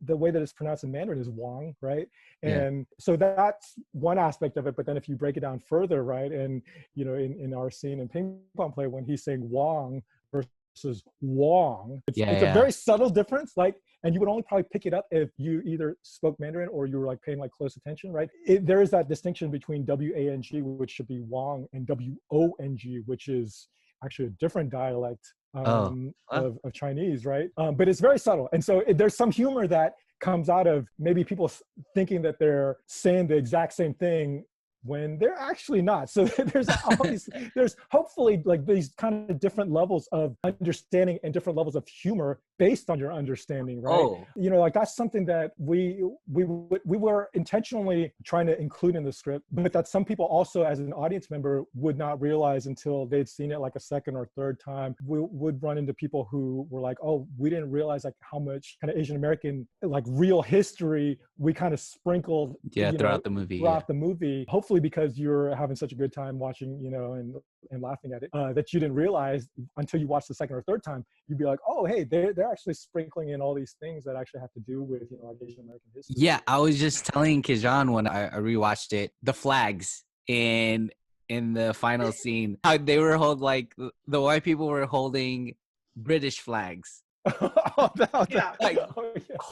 The way that it's pronounced in Mandarin is Wong, right? And so that's one aspect of it. But then if you break it down further, right? And, you know, in our scene in Ping Pong Play, when he's saying Wong versus Wong, it's a very subtle difference. Like, and you would only probably pick it up if you either spoke Mandarin or you were like paying like close attention, right? There is that distinction between W-A-N-G, which should be Wong, and W-O-N-G, which is actually a different dialect of Chinese, right? But it's very subtle. And so there's some humor that comes out of maybe people thinking that they're saying the exact same thing when they're actually not. So there's hopefully like these kind of different levels of understanding and different levels of humor based on your understanding, right? You know, like that's something that we were intentionally trying to include in the script, but that some people also as an audience member would not realize until they'd seen it like a second or third time. We would run into people who were like, oh, we didn't realize like how much kind of Asian American like real history we kind of sprinkled throughout the movie. Hopefully because you're having such a good time watching, you know, and laughing at it, that you didn't realize until you watched the second or third time. You'd be like, oh, hey, they're actually sprinkling in all these things that actually have to do with, you know, like Asian American history. Yeah, I was just telling Kijan when I rewatched it, the flags in the final scene, how they were like the white people were holding British flags.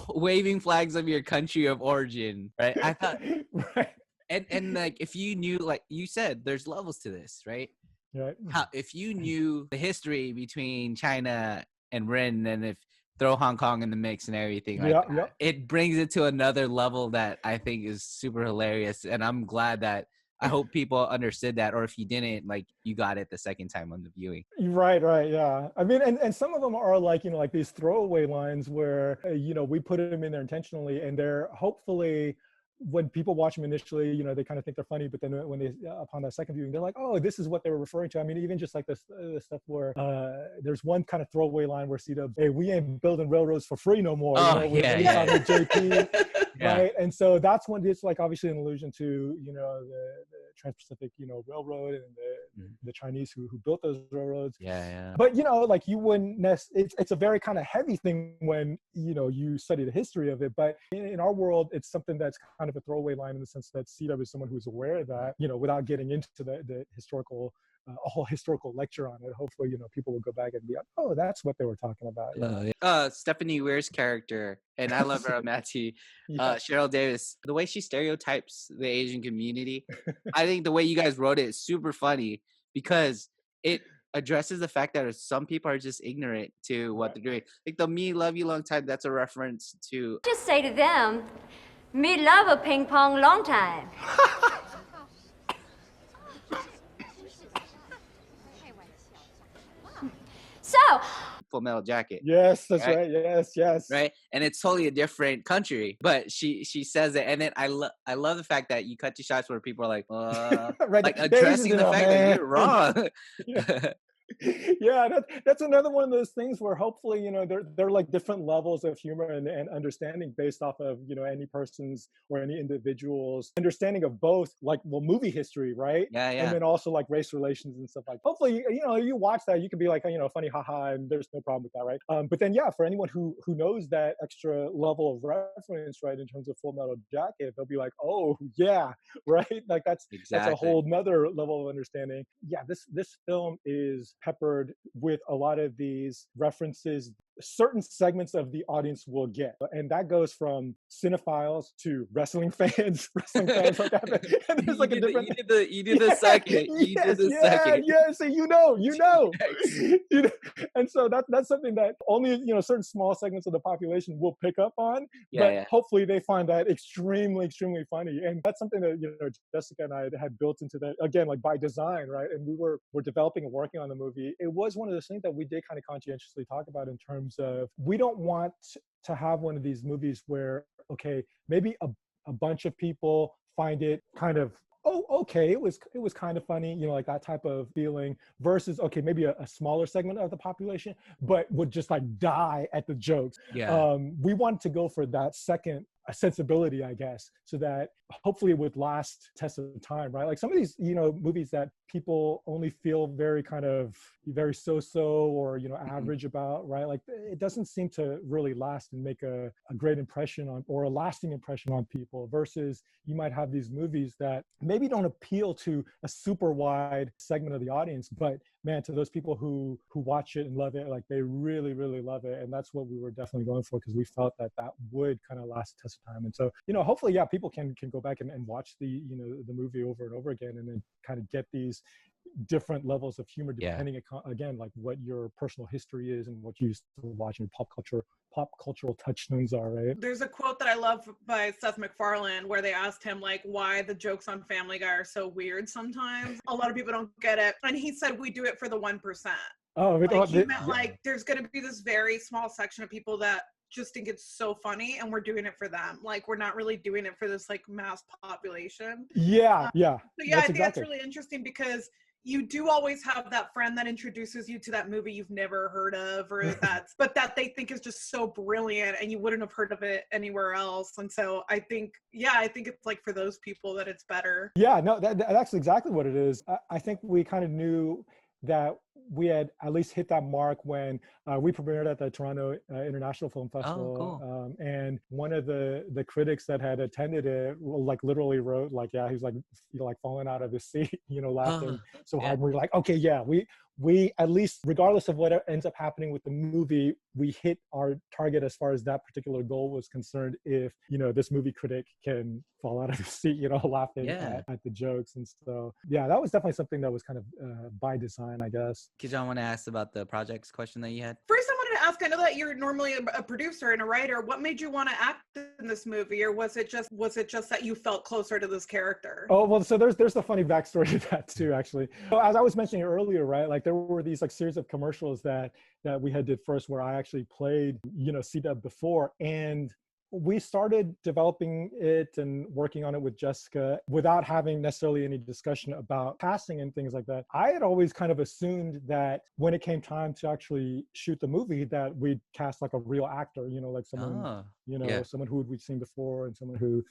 Waving flags of your country of origin, right? I thought right. And like if you knew, like you said, there's levels to this, right? Right. If you knew the history between China and Britain, and if throw Hong Kong in the mix and everything like that, it brings it to another level that I think is super hilarious. And I'm glad that I hope people understood that, or if you didn't, like you got it the second time on the viewing. Right, yeah. I mean, and some of them are like, like these throwaway lines where, we put them in there intentionally, and they're hopefully, when people watch them initially, they kind of think they're funny, but then when they, upon that second viewing, they're like, oh, this is what they were referring to. I mean, even just like this stuff where there's one kind of throwaway line where C-Dub, hey, we ain't building railroads for free no more. Oh, With JP, yeah. right? And so that's when it's like obviously an allusion to, the Trans-Pacific, Railroad, and the Chinese who built those railroads. Yeah. But like you wouldn't it's a very kind of heavy thing when you study the history of it. But in our world, it's something that's kind of a throwaway line in the sense that C-Dub is someone who's aware of that, without getting into the historical a whole historical lecture on it. Hopefully, people will go back and be like, oh, that's what they were talking about. Stephanie Weir's character, and I love her, Matthew. Cheryl Davis, the way she stereotypes the Asian community, I think the way you guys wrote it is super funny because it addresses the fact that some people are just ignorant to what they're doing. Like the "me love you long time," that's a reference to. Just say to them, "Me love a ping pong long time." So, Full Metal Jacket. Yes, that's right. Yes. Right, and it's totally a different country, but she says it, and then I love the fact that you cut to shots where people are like, right, like addressing the fact that you're wrong. Yeah, that's another one of those things where hopefully they're like different levels of humor and understanding based off of any person's or any individual's understanding of both, like, well, movie history, right? Yeah. And then also like race relations and stuff like. Hopefully, you watch that, you can be like, funny, haha, and there's no problem with that, right? But then for anyone who knows that extra level of reference, right, in terms of Full Metal Jacket, they'll be like, oh yeah, right, like that's a whole nother level of understanding. Yeah, this film is peppered with a lot of these references certain segments of the audience will get, and that goes from cinephiles to wrestling fans like that. And there's like you did the second. Yeah, so and so that's something that only certain small segments of the population will pick up on. Hopefully they find that extremely funny, and that's something that Jessica and I had built into that, again, like by design, right? And we're developing and working on the movie. It was one of those things that we did kind of conscientiously talk about in terms of, we don't want to have one of these movies where, okay, maybe a bunch of people find it kind of, oh, okay, it was kind of funny, like that type of feeling, versus, okay, maybe a smaller segment of the population, but would just like die at the jokes. We wanted to go for that second sensibility, I guess, so that hopefully it would last test of time, right? Like some of these, movies that people only feel very so-so or, average about, right? Like it doesn't seem to really last and make a great impression on, or a lasting impression on people, versus you might have these movies that maybe don't appeal to a super wide segment of the audience, but man, to those people who watch it and love it, like they really, really love it. And that's what we were definitely going for, because we felt that would kind of last the test of time. And so, hopefully, people can go back and watch the movie over and over again, and then kind of get these different levels of humor depending again, like what your personal history is and what you used to watch and pop cultural touchstones are, right? There's a quote that I love by Seth MacFarlane where they asked him like why the jokes on Family Guy are so weird sometimes. A lot of people don't get it, and he said we do it for the 1%. He meant like there's going to be this very small section of people that just think it's so funny, and we're doing it for them. Like we're not really doing it for this like mass population. So I think that's really interesting, because you do always have that friend that introduces you to that movie you've never heard of, or but that they think is just so brilliant and you wouldn't have heard of it anywhere else. And so I think it's like for those people that it's better. Yeah, no, that's exactly what it is. I think we kind of knew that we had at least hit that mark when we premiered at the Toronto International Film Festival. Oh, cool. And one of the critics that had attended it, like literally wrote like, he was like falling out of his seat, laughing so hard. We're like, okay, we at least, regardless of what ends up happening with the movie, we hit our target as far as that particular goal was concerned. If this movie critic can fall out of his seat, laughing at the jokes. And so that was definitely something that was kind of by design, I guess. Kijan, want to ask about the projects question that you had? First, I want wanted to ask, I know that you're normally a producer and a writer. What made you want to act in this movie, or was it just that you felt closer to this character? Oh, well, so there's a funny backstory to that too, actually. So as I was mentioning earlier, right, like there were these like series of commercials that we had did first where I actually played, C-Dub before, and we started developing it and working on it with Jessica without having necessarily any discussion about casting and things like that. I had always kind of assumed that when it came time to actually shoot the movie that we'd cast like a real actor, like someone, someone who we'd seen before and someone who,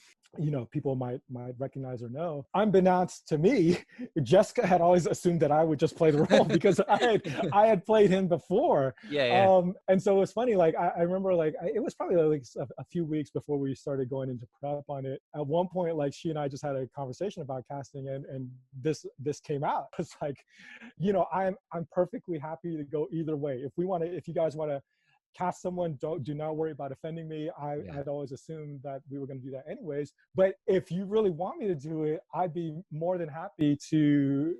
people might recognize or know. Unbeknownst to me, Jessica had always assumed that I would just play the role because I had played him before. And so it was funny, like I remember like it was probably like a few weeks before we started going into prep on it. At one point, like she and I just had a conversation about casting, and this came out. It's like, I'm perfectly happy to go either way. If you guys want to cast someone, do not worry about offending me. I'd always assumed that we were going to do that anyways. But if you really want me to do it, I'd be more than happy to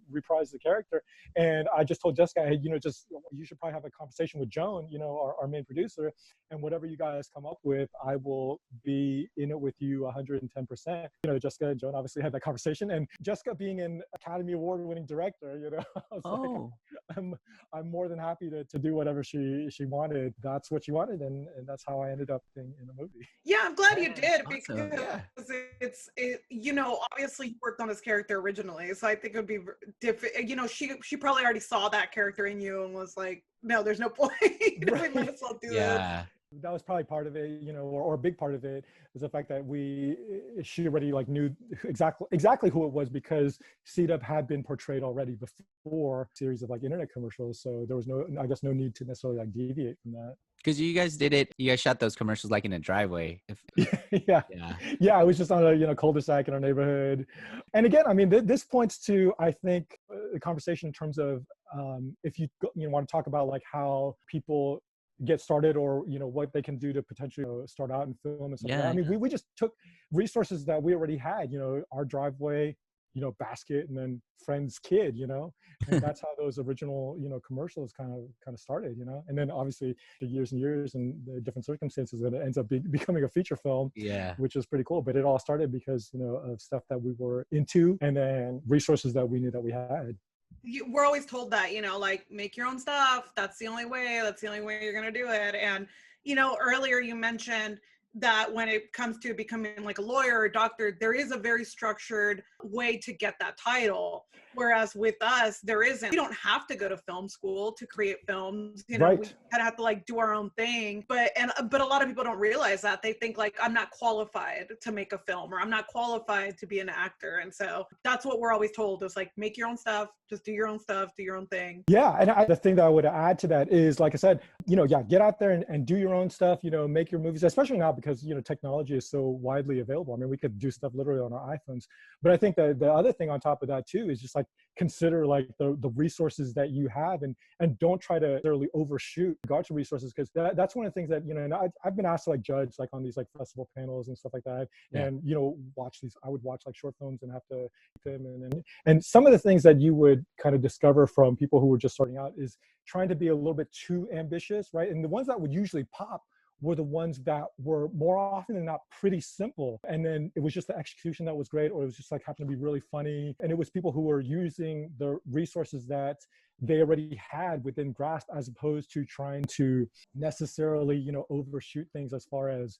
reprise the character. And I just told Jessica, hey, you should probably have a conversation with Joan, our main producer, and whatever you guys come up with, I will be in it with you 110%. Jessica and Joan obviously had that conversation, and Jessica being an Academy Award-winning director, I was like, I'm more than happy to do whatever she wanted. That's what she wanted, and that's how I ended up in the movie. Yeah, I'm glad you did, awesome. because it's obviously you worked on this character originally, so I think it would be different. She probably already saw that character in you and was like, no, there's no point. Right. We might as well do this. That was probably part of it, or a big part of it was the fact that she already like knew exactly who it was, because C-Dub had been portrayed already before a series of like internet commercials. So there was no need to necessarily like deviate from that. Because you guys shot those commercials like in a driveway. Yeah, it was just on a cul-de-sac in our neighborhood. And again, I mean, this points to, I think, the conversation in terms of if you want to talk about like how people get started, or what they can do to potentially start out in film and stuff like that. I mean, we just took resources that we already had, our driveway, basket, and then friend's kid, and that's how those original commercials kind of started, and then obviously the years and years and the different circumstances that it ends up becoming a feature film, which is pretty cool. But it all started because of stuff that we were into, and then resources that we knew that we had. We're always told that, like, make your own stuff. That's the only way you're going to do it. And, earlier you mentioned that when it comes to becoming like a lawyer or a doctor, there is a very structured way to get that title. Whereas with us, there isn't. We don't have to go to film school to create films. Right. We kind of have to like do our own thing. But a lot of people don't realize that. They think like, I'm not qualified to make a film, or I'm not qualified to be an actor. And so that's what we're always told is like, make your own stuff, just do your own stuff, do your own thing. Yeah. And the thing that I would add to that is, like I said, get out there and do your own stuff, make your movies, especially now because, technology is so widely available. I mean, we could do stuff literally on our iPhones. But I think that the other thing on top of that too is just like consider like the resources that you have, and don't try to literally overshoot regard to resources, because that's one of the things that and I've been asked to like judge like on these like festival panels and stuff like that, and I would watch like short films and have to them, and some of the things that you would kind of discover from people who were just starting out is trying to be a little bit too ambitious, right? And the ones that would usually pop were the ones that were more often than not pretty simple. And then it was just the execution that was great, or it was just like happened to be really funny. And it was people who were using the resources that they already had within grasp, as opposed to trying to necessarily, overshoot things as far as,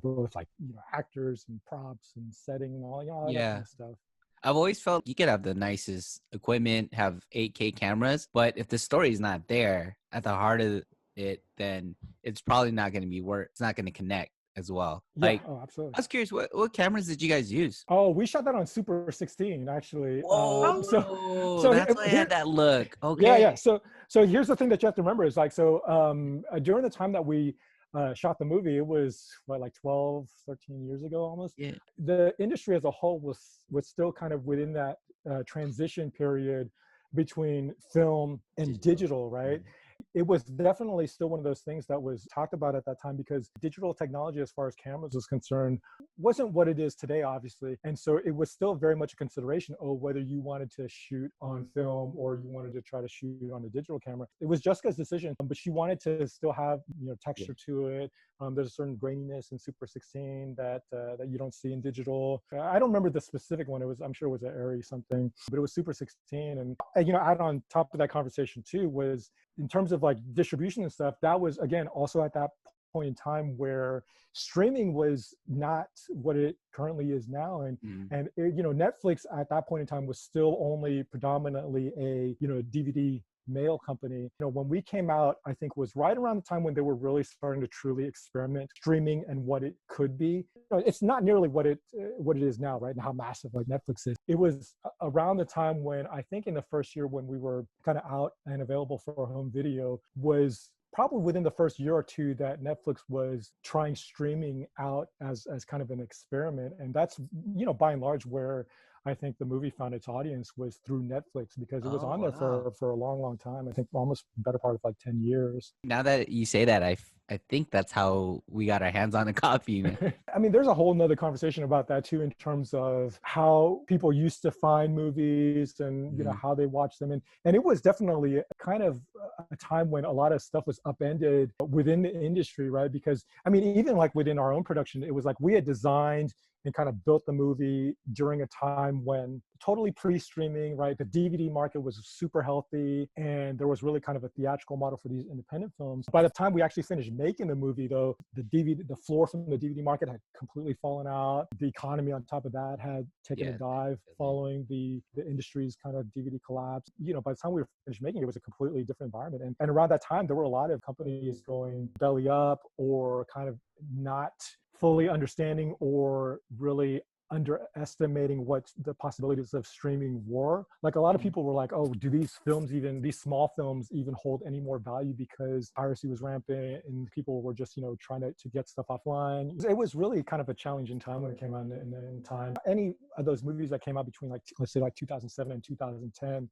both like, actors and props and setting and all that kind of stuff. I've always felt you could have the nicest equipment, have 8K cameras, but if the story is not there at the heart of it, then it's probably not going to be it's not going to connect as well. Absolutely. I was curious, what cameras did you guys use? Oh, we shot that on Super 16 actually. So that's why I had that look. Okay. Yeah. So here's the thing that you have to remember is like, during the time that we shot the movie, it was like 12, 13 years ago almost. Yeah. The industry as a whole was still kind of within that transition period between film and digital, right? it was definitely still one of those things that was talked about at that time, because digital technology as far as cameras was concerned wasn't what it is today, obviously. And so it was still very much a consideration of whether you wanted to shoot on film or you wanted to try to shoot on a digital camera. It was Jessica's decision, but she wanted to still have, texture to it. There's a certain graininess in Super 16 that you don't see in digital. I don't remember the specific one. I'm sure it was an Airy something, but it was Super 16. And add on top of that conversation too was in terms of like distribution and stuff. That was again also at that point in time where streaming was not what it currently is now, and Netflix at that point in time was still only predominantly a DVD mail company. When we came out, I think was right around the time when they were really starting to truly experiment streaming and what it could be. It's not nearly what it is now, right? And how massive like Netflix is. It was around the time when I think in the first year when we were kind of out and available for home video was probably within the first year or two that Netflix was trying streaming out as kind of an experiment. And that's, by and large where I think the movie found its audience was through Netflix, because it was on there for a long, long time. I think almost better part of like 10 years. Now that you say that, I think that's how we got our hands on a copy, man. I mean, there's a whole nother conversation about that too, in terms of how people used to find movies and, how they watch them. And it was definitely kind of a time when a lot of stuff was upended within the industry, right? Because, I mean, even like within our own production, it was like we had designed and kind of built the movie during a time when totally pre-streaming, right? The DVD market was super healthy and there was really kind of a theatrical model for these independent films. By the time we actually finished making the movie though, the floor from the DVD market had completely fallen out. The economy on top of that had taken a dive following the industry's kind of DVD collapse. By the time we were finished making it, it was a completely different environment. And around that time, there were a lot of companies going belly up or kind of not fully understanding or really underestimating what the possibilities of streaming were. Like a lot of people were like, oh, do these small films even hold any more value, because piracy was rampant and people were just, trying to get stuff offline. It was really kind of a challenging time when it came out in time. Any of those movies that came out between let's say 2007 and 2010,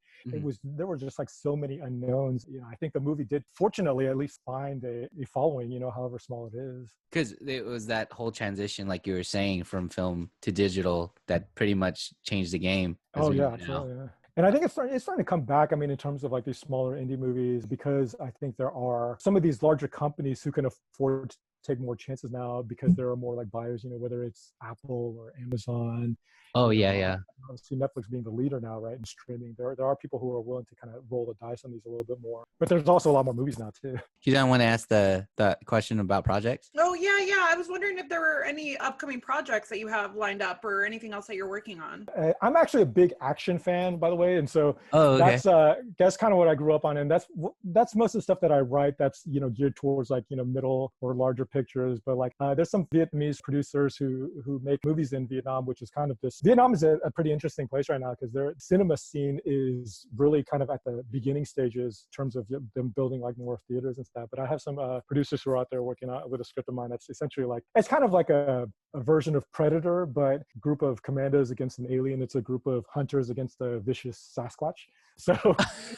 there were just like so many unknowns. I think the movie did fortunately at least find a following, however small it is. Because it was that whole transition, like you were saying, from film to digital that pretty much changed the game. Oh yeah, absolutely. Yeah. And I think it's starting to come back. I mean, in terms of like these smaller indie movies, because I think there are some of these larger companies who can afford to take more chances now because there are more like buyers, whether it's Apple or Amazon. Oh, yeah. Obviously, Netflix being the leader now, right, in streaming. There are people who are willing to kind of roll the dice on these a little bit more. But there's also a lot more movies now, too. You don't want to ask the question about projects? Oh, yeah. I was wondering if there were any upcoming projects that you have lined up or anything else that you're working on. I'm actually a big action fan, by the way. And so that's kind of what I grew up on. And that's most of the stuff that I write that's, geared towards like, middle or larger pictures. But like there's some Vietnamese producers who make movies in Vietnam, which is kind of this. Vietnam is a pretty interesting place right now because their cinema scene is really kind of at the beginning stages in terms of them building like more theaters and stuff. But I have some producers who are out there working with a script of mine that's essentially like, it's kind of like a version of Predator, but a group of commandos against an alien. It's a group of hunters against a vicious Sasquatch. So,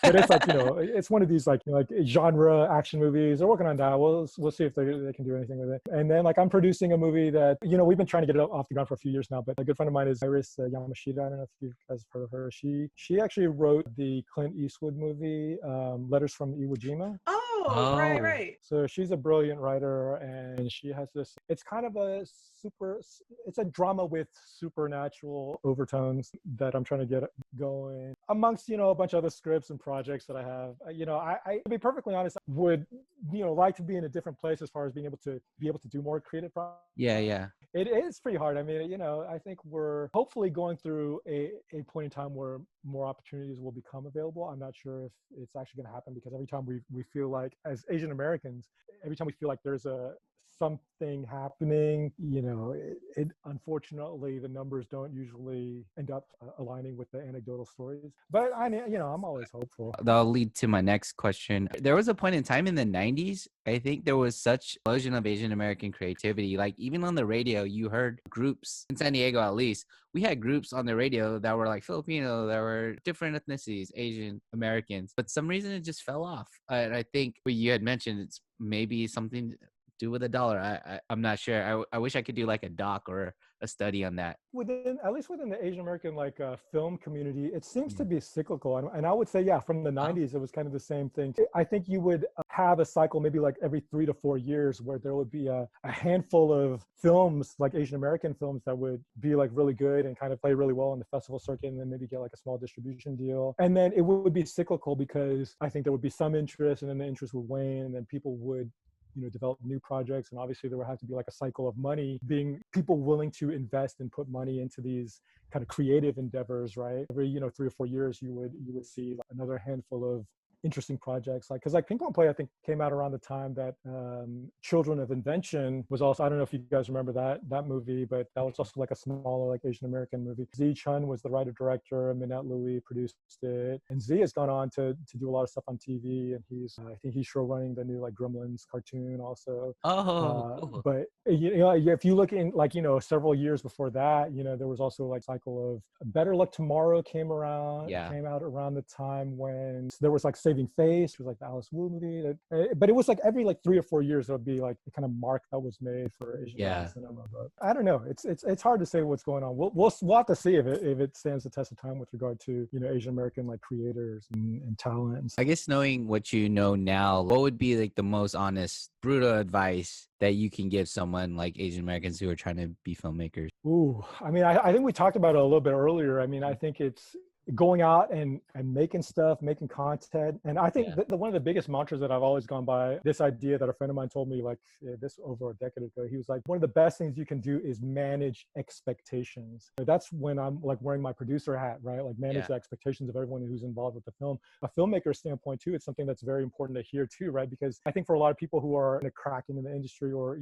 but it's like, it's one of these like genre action movies. They're working on that. We'll see if they can do anything with it. And then like I'm producing a movie that, we've been trying to get it off the ground for a few years now, but a good friend of mine is Iris Yamashita. I don't know if you guys have heard of her. She actually wrote the Clint Eastwood movie, Letters from Iwo Jima. Oh, right. So she's a brilliant writer, and she has this, it's kind of it's a drama with supernatural overtones that I'm trying to get going amongst, a bunch of other scripts and projects that I have. I to be perfectly honest, would, like to be in a different place as far as being able to do more creative projects. Yeah. It is pretty hard. I mean, I think we're hopefully going through a point in time where more opportunities will become available. I'm not sure if it's actually going to happen, because every time we feel like, as Asian Americans, every time we feel like there's a something happening. You know, it unfortunately the numbers don't usually end up aligning with the anecdotal stories. But I'm always hopeful. That'll lead to my next question. There was a point in time in the 90s, I think there was such explosion of Asian American creativity. Like even on the radio, you heard groups in San Diego, at least. We had groups on the radio that were like Filipino, that were different ethnicities, Asian Americans. But some reason it just fell off. And I think what you had mentioned, it's maybe something to do with a dollar. I'm not sure. I wish I could do like a doc or a study on that. At least within the Asian American film community, it seems to be cyclical. And I would say, yeah, from the 90s, it was kind of the same thing. I think you would have a cycle maybe like every 3 to 4 years where there would be a handful of films, like Asian American films, that would be like really good and kind of play really well in the festival circuit, and then maybe get like a small distribution deal. And then it would be cyclical because I think there would be some interest, and then the interest would wane, and then people would develop new projects. And obviously there would have to be like a cycle of money, being people willing to invest and put money into these kind of creative endeavors, right? Every 3 or 4 years you would see another handful of interesting projects, because Ping Pong Playa I think came out around the time that Children of Invention was also. I don't know if you guys remember that movie, but that was also like a smaller like Asian American movie. Z Chun was the writer director, and Minette Louis produced it, and Z has gone on to do a lot of stuff on TV, and I think he's show running the new like Gremlins cartoon also. Cool. But if you look in several years before that, there was also like cycle of Better Luck Tomorrow came out around the time when there was like Saving Face, it was like the Alice Wu movie. But it was like every like 3 or 4 years there would be like the kind of mark that was made for Asian cinema. But I don't know. It's hard to say what's going on. We'll have to see if it stands the test of time with regard to Asian American like creators and talent. I guess knowing what you know now, what would be like the most honest, brutal advice that you can give someone like Asian Americans who are trying to be filmmakers? Ooh, I mean, I think we talked about it a little bit earlier. I mean, I think it's going out and making stuff, making content. And I think one of the biggest mantras that I've always gone by, this idea that a friend of mine told me like this over a decade ago, he was like, one of the best things you can do is manage expectations. That's when I'm like wearing my producer hat, right? Like manage the expectations of everyone who's involved with the film. A filmmaker's standpoint too, it's something that's very important to hear too, right? Because I think for a lot of people who are cracking in the industry or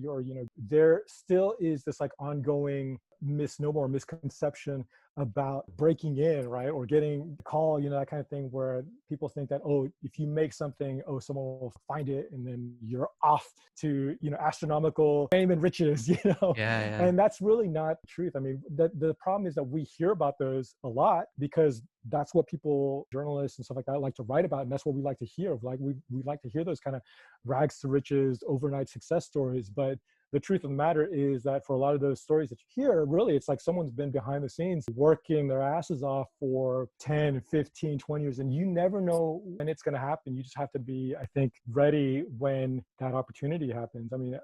there still is this like ongoing misnomer or misconception about breaking in, right? Or getting a call, that kind of thing, where people think that, if you make something, someone will find it and then you're off to, astronomical fame and riches, And that's really not the truth. I mean, the problem is that we hear about those a lot because that's what people, journalists and stuff like that, like to write about. And that's what we like to hear. Like we like to hear those kind of rags to riches, overnight success stories. But the truth of the matter is that for a lot of those stories that you hear, really, it's like someone's been behind the scenes working their asses off for 10, 15, 20 years, and you never know when it's going to happen. You just have to be, I think, ready when that opportunity happens. I mean,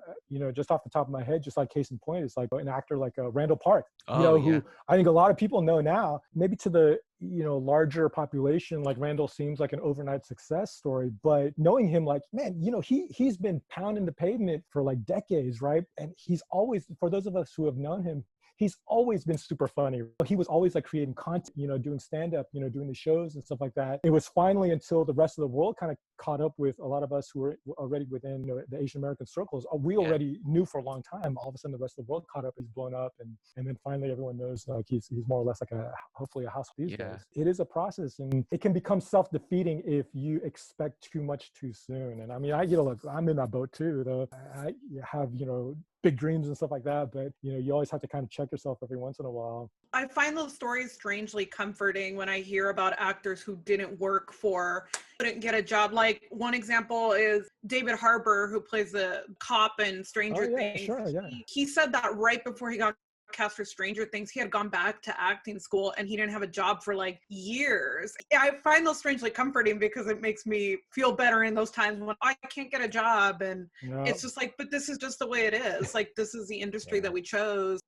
just off the top of my head, just like case in point, it's like an actor like Randall Park, who I think a lot of people know now, maybe to the larger population, like Randall seems like an overnight success story, but knowing him, like, man, he's been pounding the pavement for like decades, right? And he's always, for those of us who have known him, he's always been super funny. He was always like creating content, doing stand-up, doing the shows and stuff like that. It was finally until the rest of the world kind of caught up with a lot of us who were already within the Asian American circles. We already knew for a long time. All of a sudden, the rest of the world caught up. He's blown up, and then finally everyone knows like he's more or less like hopefully a household these days. It is a process, and it can become self-defeating if you expect too much too soon. And I mean, look, I'm in that boat too. Though I have big dreams and stuff like that, but you always have to kind of check yourself every once in a while. I find those stories strangely comforting when I hear about actors who couldn't get a job. Like one example is David Harbour, who plays the cop in Stranger Things. Sure, yeah. He said that right before he got cast for Stranger Things, he had gone back to acting school and he didn't have a job for like years. I find those strangely comforting because it makes me feel better in those times when I can't get a job, and it's just like, but this is just the way it is. Like, this is the industry that we chose.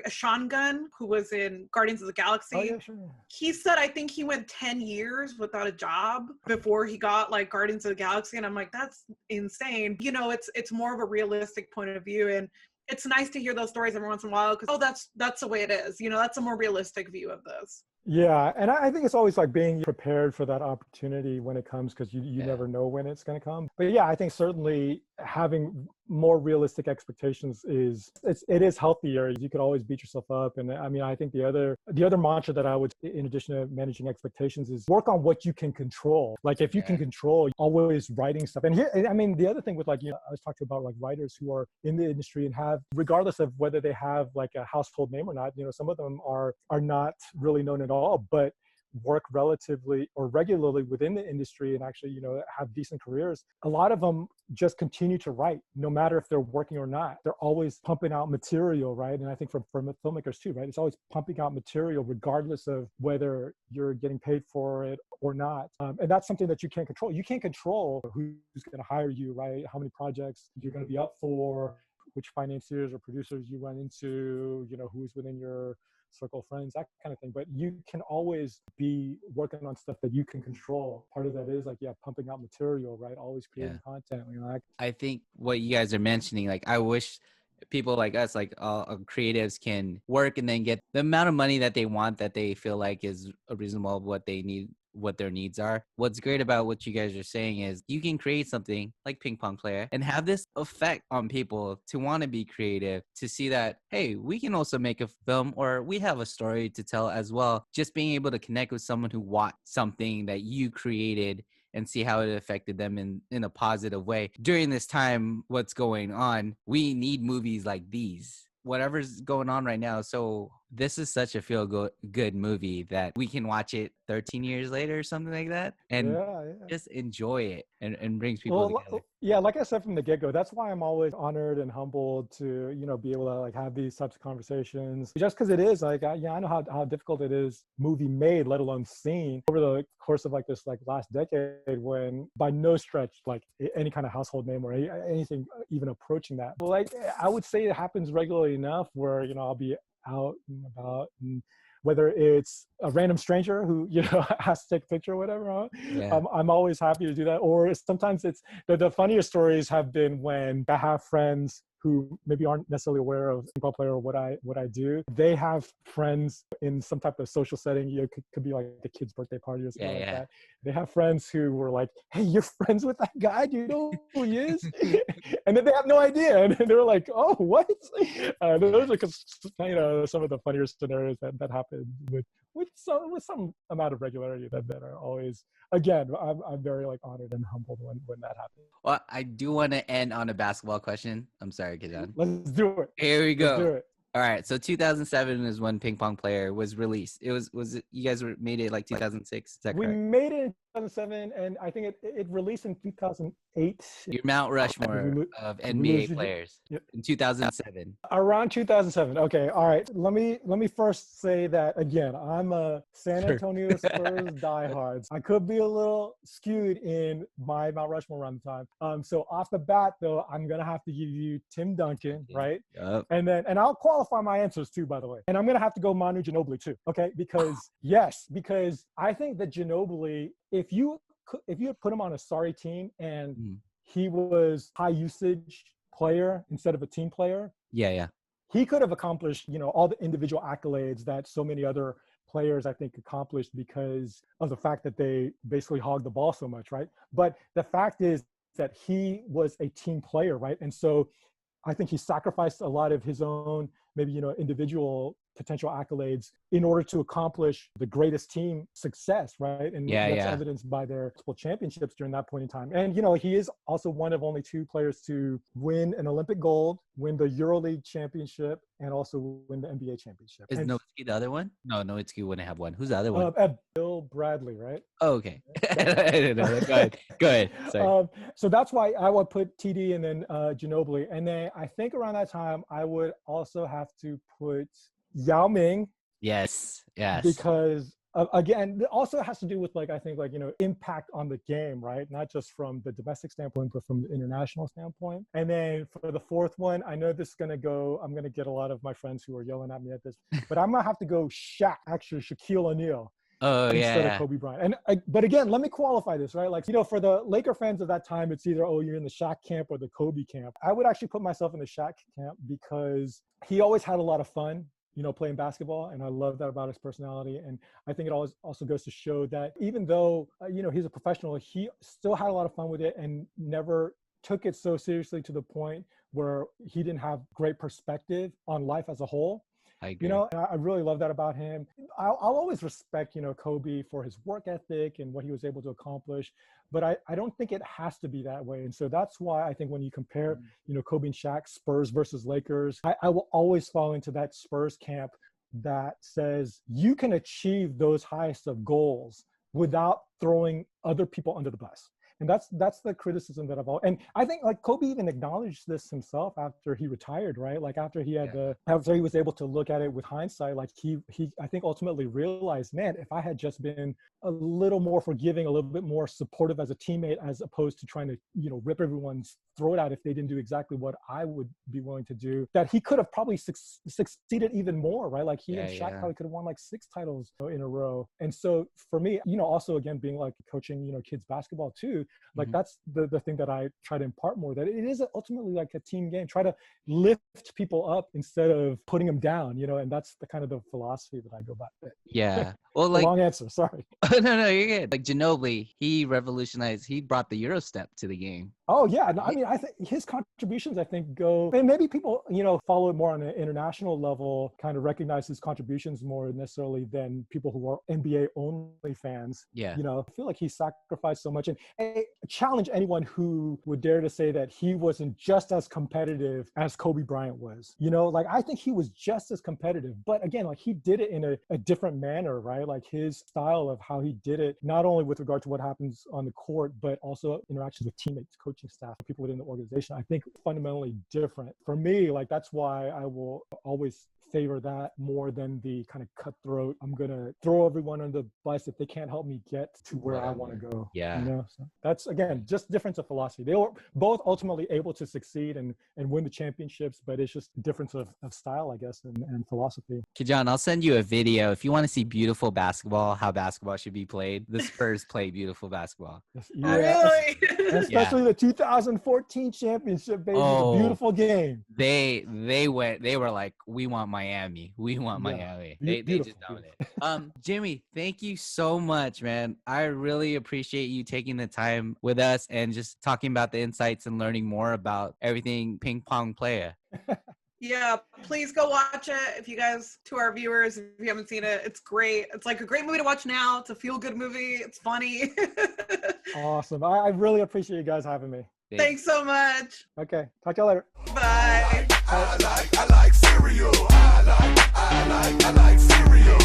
Sean Gunn, who was in Guardians of the Galaxy, he said I think he went 10 years without a job before he got like Guardians of the Galaxy, and I'm like, that's insane. It's more of a realistic point of view, and it's nice to hear those stories every once in a while because that's the way it is. That's a more realistic view of this. Yeah, and I think it's always like being prepared for that opportunity when it comes, because you never know when it's going to come. But yeah, I think certainly having more realistic expectations it is healthier. You could always beat yourself up. And I mean, I think the other mantra that I would, in addition to managing expectations, is work on what you can control. Like if you can control, always writing stuff. And here, I mean, the other thing with like, I was talking about like writers who are in the industry and have, regardless of whether they have like a household name or not, some of them are not really known at all, but work relatively or regularly within the industry and actually, have decent careers. A lot of them just continue to write, no matter if they're working or not. They're always pumping out material, right? And I think for filmmakers too, right? It's always pumping out material regardless of whether you're getting paid for it or not. And that's something that you can't control. You can't control who's going to hire you, right? How many projects you're going to be up for, which financiers or producers you run into, who's within your circle of friends, that kind of thing. But you can always be working on stuff that you can control. Part of that is like, pumping out material, right? Always creating content. I think what you guys are mentioning, like, I wish people like us, like creatives, can work and then get the amount of money that they want, that they feel like is reasonable, what they need, what their needs are. What's great about what you guys are saying is you can create something like Ping Pong Playa and have this effect on people to want to be creative, to see that, hey, we can also make a film, or we have a story to tell as well. Just being able to connect with someone who watched something that you created and see how it affected them in a positive way. During this time, what's going on, we need movies like these. Whatever's going on right now. So this is such a feel-good movie that we can watch it 13 years later or something like that, and just enjoy it and brings people together. Yeah, like I said from the get-go, that's why I'm always honored and humbled to, be able to like have these types of conversations. Just because it is like, I know how difficult it is movie made, let alone seen, over the course of like this like last decade, when by no stretch like any kind of household name or anything even approaching that. Well, like I would say it happens regularly enough where, I'll be out and about, and whether it's a random stranger who has to take a picture or whatever, I'm always happy to do that. Or sometimes it's the funniest stories have been when I have friends who maybe aren't necessarily aware of Ping Pong Playa or what I do. They have friends in some type of social setting. It could be like a kid's birthday party or something like that. They have friends who were like, "Hey, you're friends with that guy? Do you know who he is?" And then they have no idea, and they were like, "Oh, what?" Those are some of the funniest scenarios that happen with some amount of regularity that are always, again, I'm very like honored and humbled when that happens. Well, I do want to end on a basketball question. I'm sorry, Kajan. Let's do it. Here we go. Let's do it. All right. So 2007 is when Ping Pong Playa was released. Was it, you guys made it like 2006? Is that correct? We made it in 2007, and I think it released in 2008. Your Mount Rushmore of NBA players in 2007. Around 2007. Okay. All right. Let me first say that again, I'm a San Antonio Spurs diehards. I could be a little skewed in my Mount Rushmore around the time. So off the bat though, I'm gonna have to give you Tim Duncan, right? Yep. And I'll qualify my answers too, by the way. And I'm gonna have to go Manu Ginobili too. Okay. Because I think that Ginobili, if you had put him on a sorry team and he was high usage player instead of a team player, he could have accomplished, all the individual accolades that so many other players I think accomplished because of the fact that they basically hogged the ball so much, right? But the fact is that he was a team player, right? And so I think he sacrificed a lot of his own, maybe, individual potential accolades in order to accomplish the greatest team success, right? And that's evidenced by their multiple championships during that point in time. And, he is also one of only two players to win an Olympic gold, win the EuroLeague championship, and also win the NBA championship. Is Nowitzki the other one? No, Nowitzki wouldn't have one. Who's the other one? Bill Bradley, right? Oh, okay. I didn't know that. Go ahead. Sorry. So that's why I would put TD and then Ginobili. And then I think around that time, I would also have to put Yao Ming. Yes. Because again, it also has to do with impact on the game, right? Not just from the domestic standpoint, but from the international standpoint. And then for the fourth one, I know this is I'm going to get a lot of my friends who are yelling at me at this, but I'm going to have to go Shaquille O'Neal. Instead of Kobe Bryant. But again, let me qualify this, right? For the Laker fans of that time, it's either, you're in the Shaq camp or the Kobe camp. I would actually put myself in the Shaq camp because he always had a lot of fun. playing basketball. And I love that about his personality. And I think it always also goes to show that even though, he's a professional, he still had a lot of fun with it and never took it so seriously to the point where he didn't have great perspective on life as a whole. I agree. I really love that about him. I'll always respect, Kobe for his work ethic and what he was able to accomplish, but I don't think it has to be that way. And so that's why I think when you compare, Kobe and Shaq, Spurs versus Lakers, I will always fall into that Spurs camp that says you can achieve those highest of goals without throwing other people under the bus. And that's the criticism that I've and I think like Kobe even acknowledged this himself after he retired, right? Like after he had after he was able to look at it with hindsight, like he I think ultimately realized, man, if I had just been a little more forgiving, a little bit more supportive as a teammate, as opposed to trying to, rip everyone's throat out if they didn't do exactly what I would be willing to do, that he could have probably succeeded even more, right? Like he and Shaq probably could have won like 6 titles in a row. And so for me, also again, being like coaching, kids basketball too, like that's the thing that I try to impart more, that it is ultimately like a team game. Try to lift people up instead of putting them down, and that's the kind of the philosophy that I go by. Yeah. Well, like long answer, sorry. No, you're good. Like Ginobili, he revolutionized, he brought the Euro step to the game. Oh yeah, no, I mean, I think his contributions, I think, go, and maybe people, follow it more on an international level, kind of recognize his contributions more necessarily than people who are NBA only fans. Yeah. I feel like he sacrificed so much, and I challenge anyone who would dare to say that he wasn't just as competitive as Kobe Bryant was. Like I think he was just as competitive, but again, like he did it in a different manner, right? Like his style of how he did it, not only with regard to what happens on the court, but also interactions with teammates, coaching staff, people within the organization, I think fundamentally different. For me, like that's why I will always favor that more than the kind of cutthroat, I'm going to throw everyone under the bus if they can't help me get to where I want to go. Yeah. So that's, again, just difference of philosophy. They were both ultimately able to succeed and win the championships, but it's just difference of style, I guess, and philosophy. Kijan, I'll send you a video. If you want to see beautiful basketball, how basketball should be played, the Spurs play beautiful basketball. Really? Especially the 2014 championship, baby. Oh, a beautiful game. They were like, we want Miami. We want Miami. They just dominated. Jimmy, thank you so much, man. I really appreciate you taking the time with us and just talking about the insights and learning more about everything Ping Pong Playa. Yeah, please go watch it. If you guys, to our viewers, if you haven't seen it, it's great. It's like a great movie to watch now. It's a feel-good movie. It's funny. Awesome. I really appreciate you guys having me. Thanks so much. Okay. Talk to you later. Bye. I like cereal. I like cereal.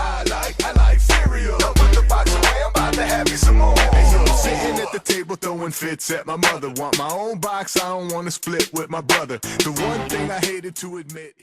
I like cereal. Don't put the box away, I'm about to have you some more. Hey, yo, sitting at the table throwing fits at my mother. Want my own box, I don't want to split with my brother. The one thing I hated to admit.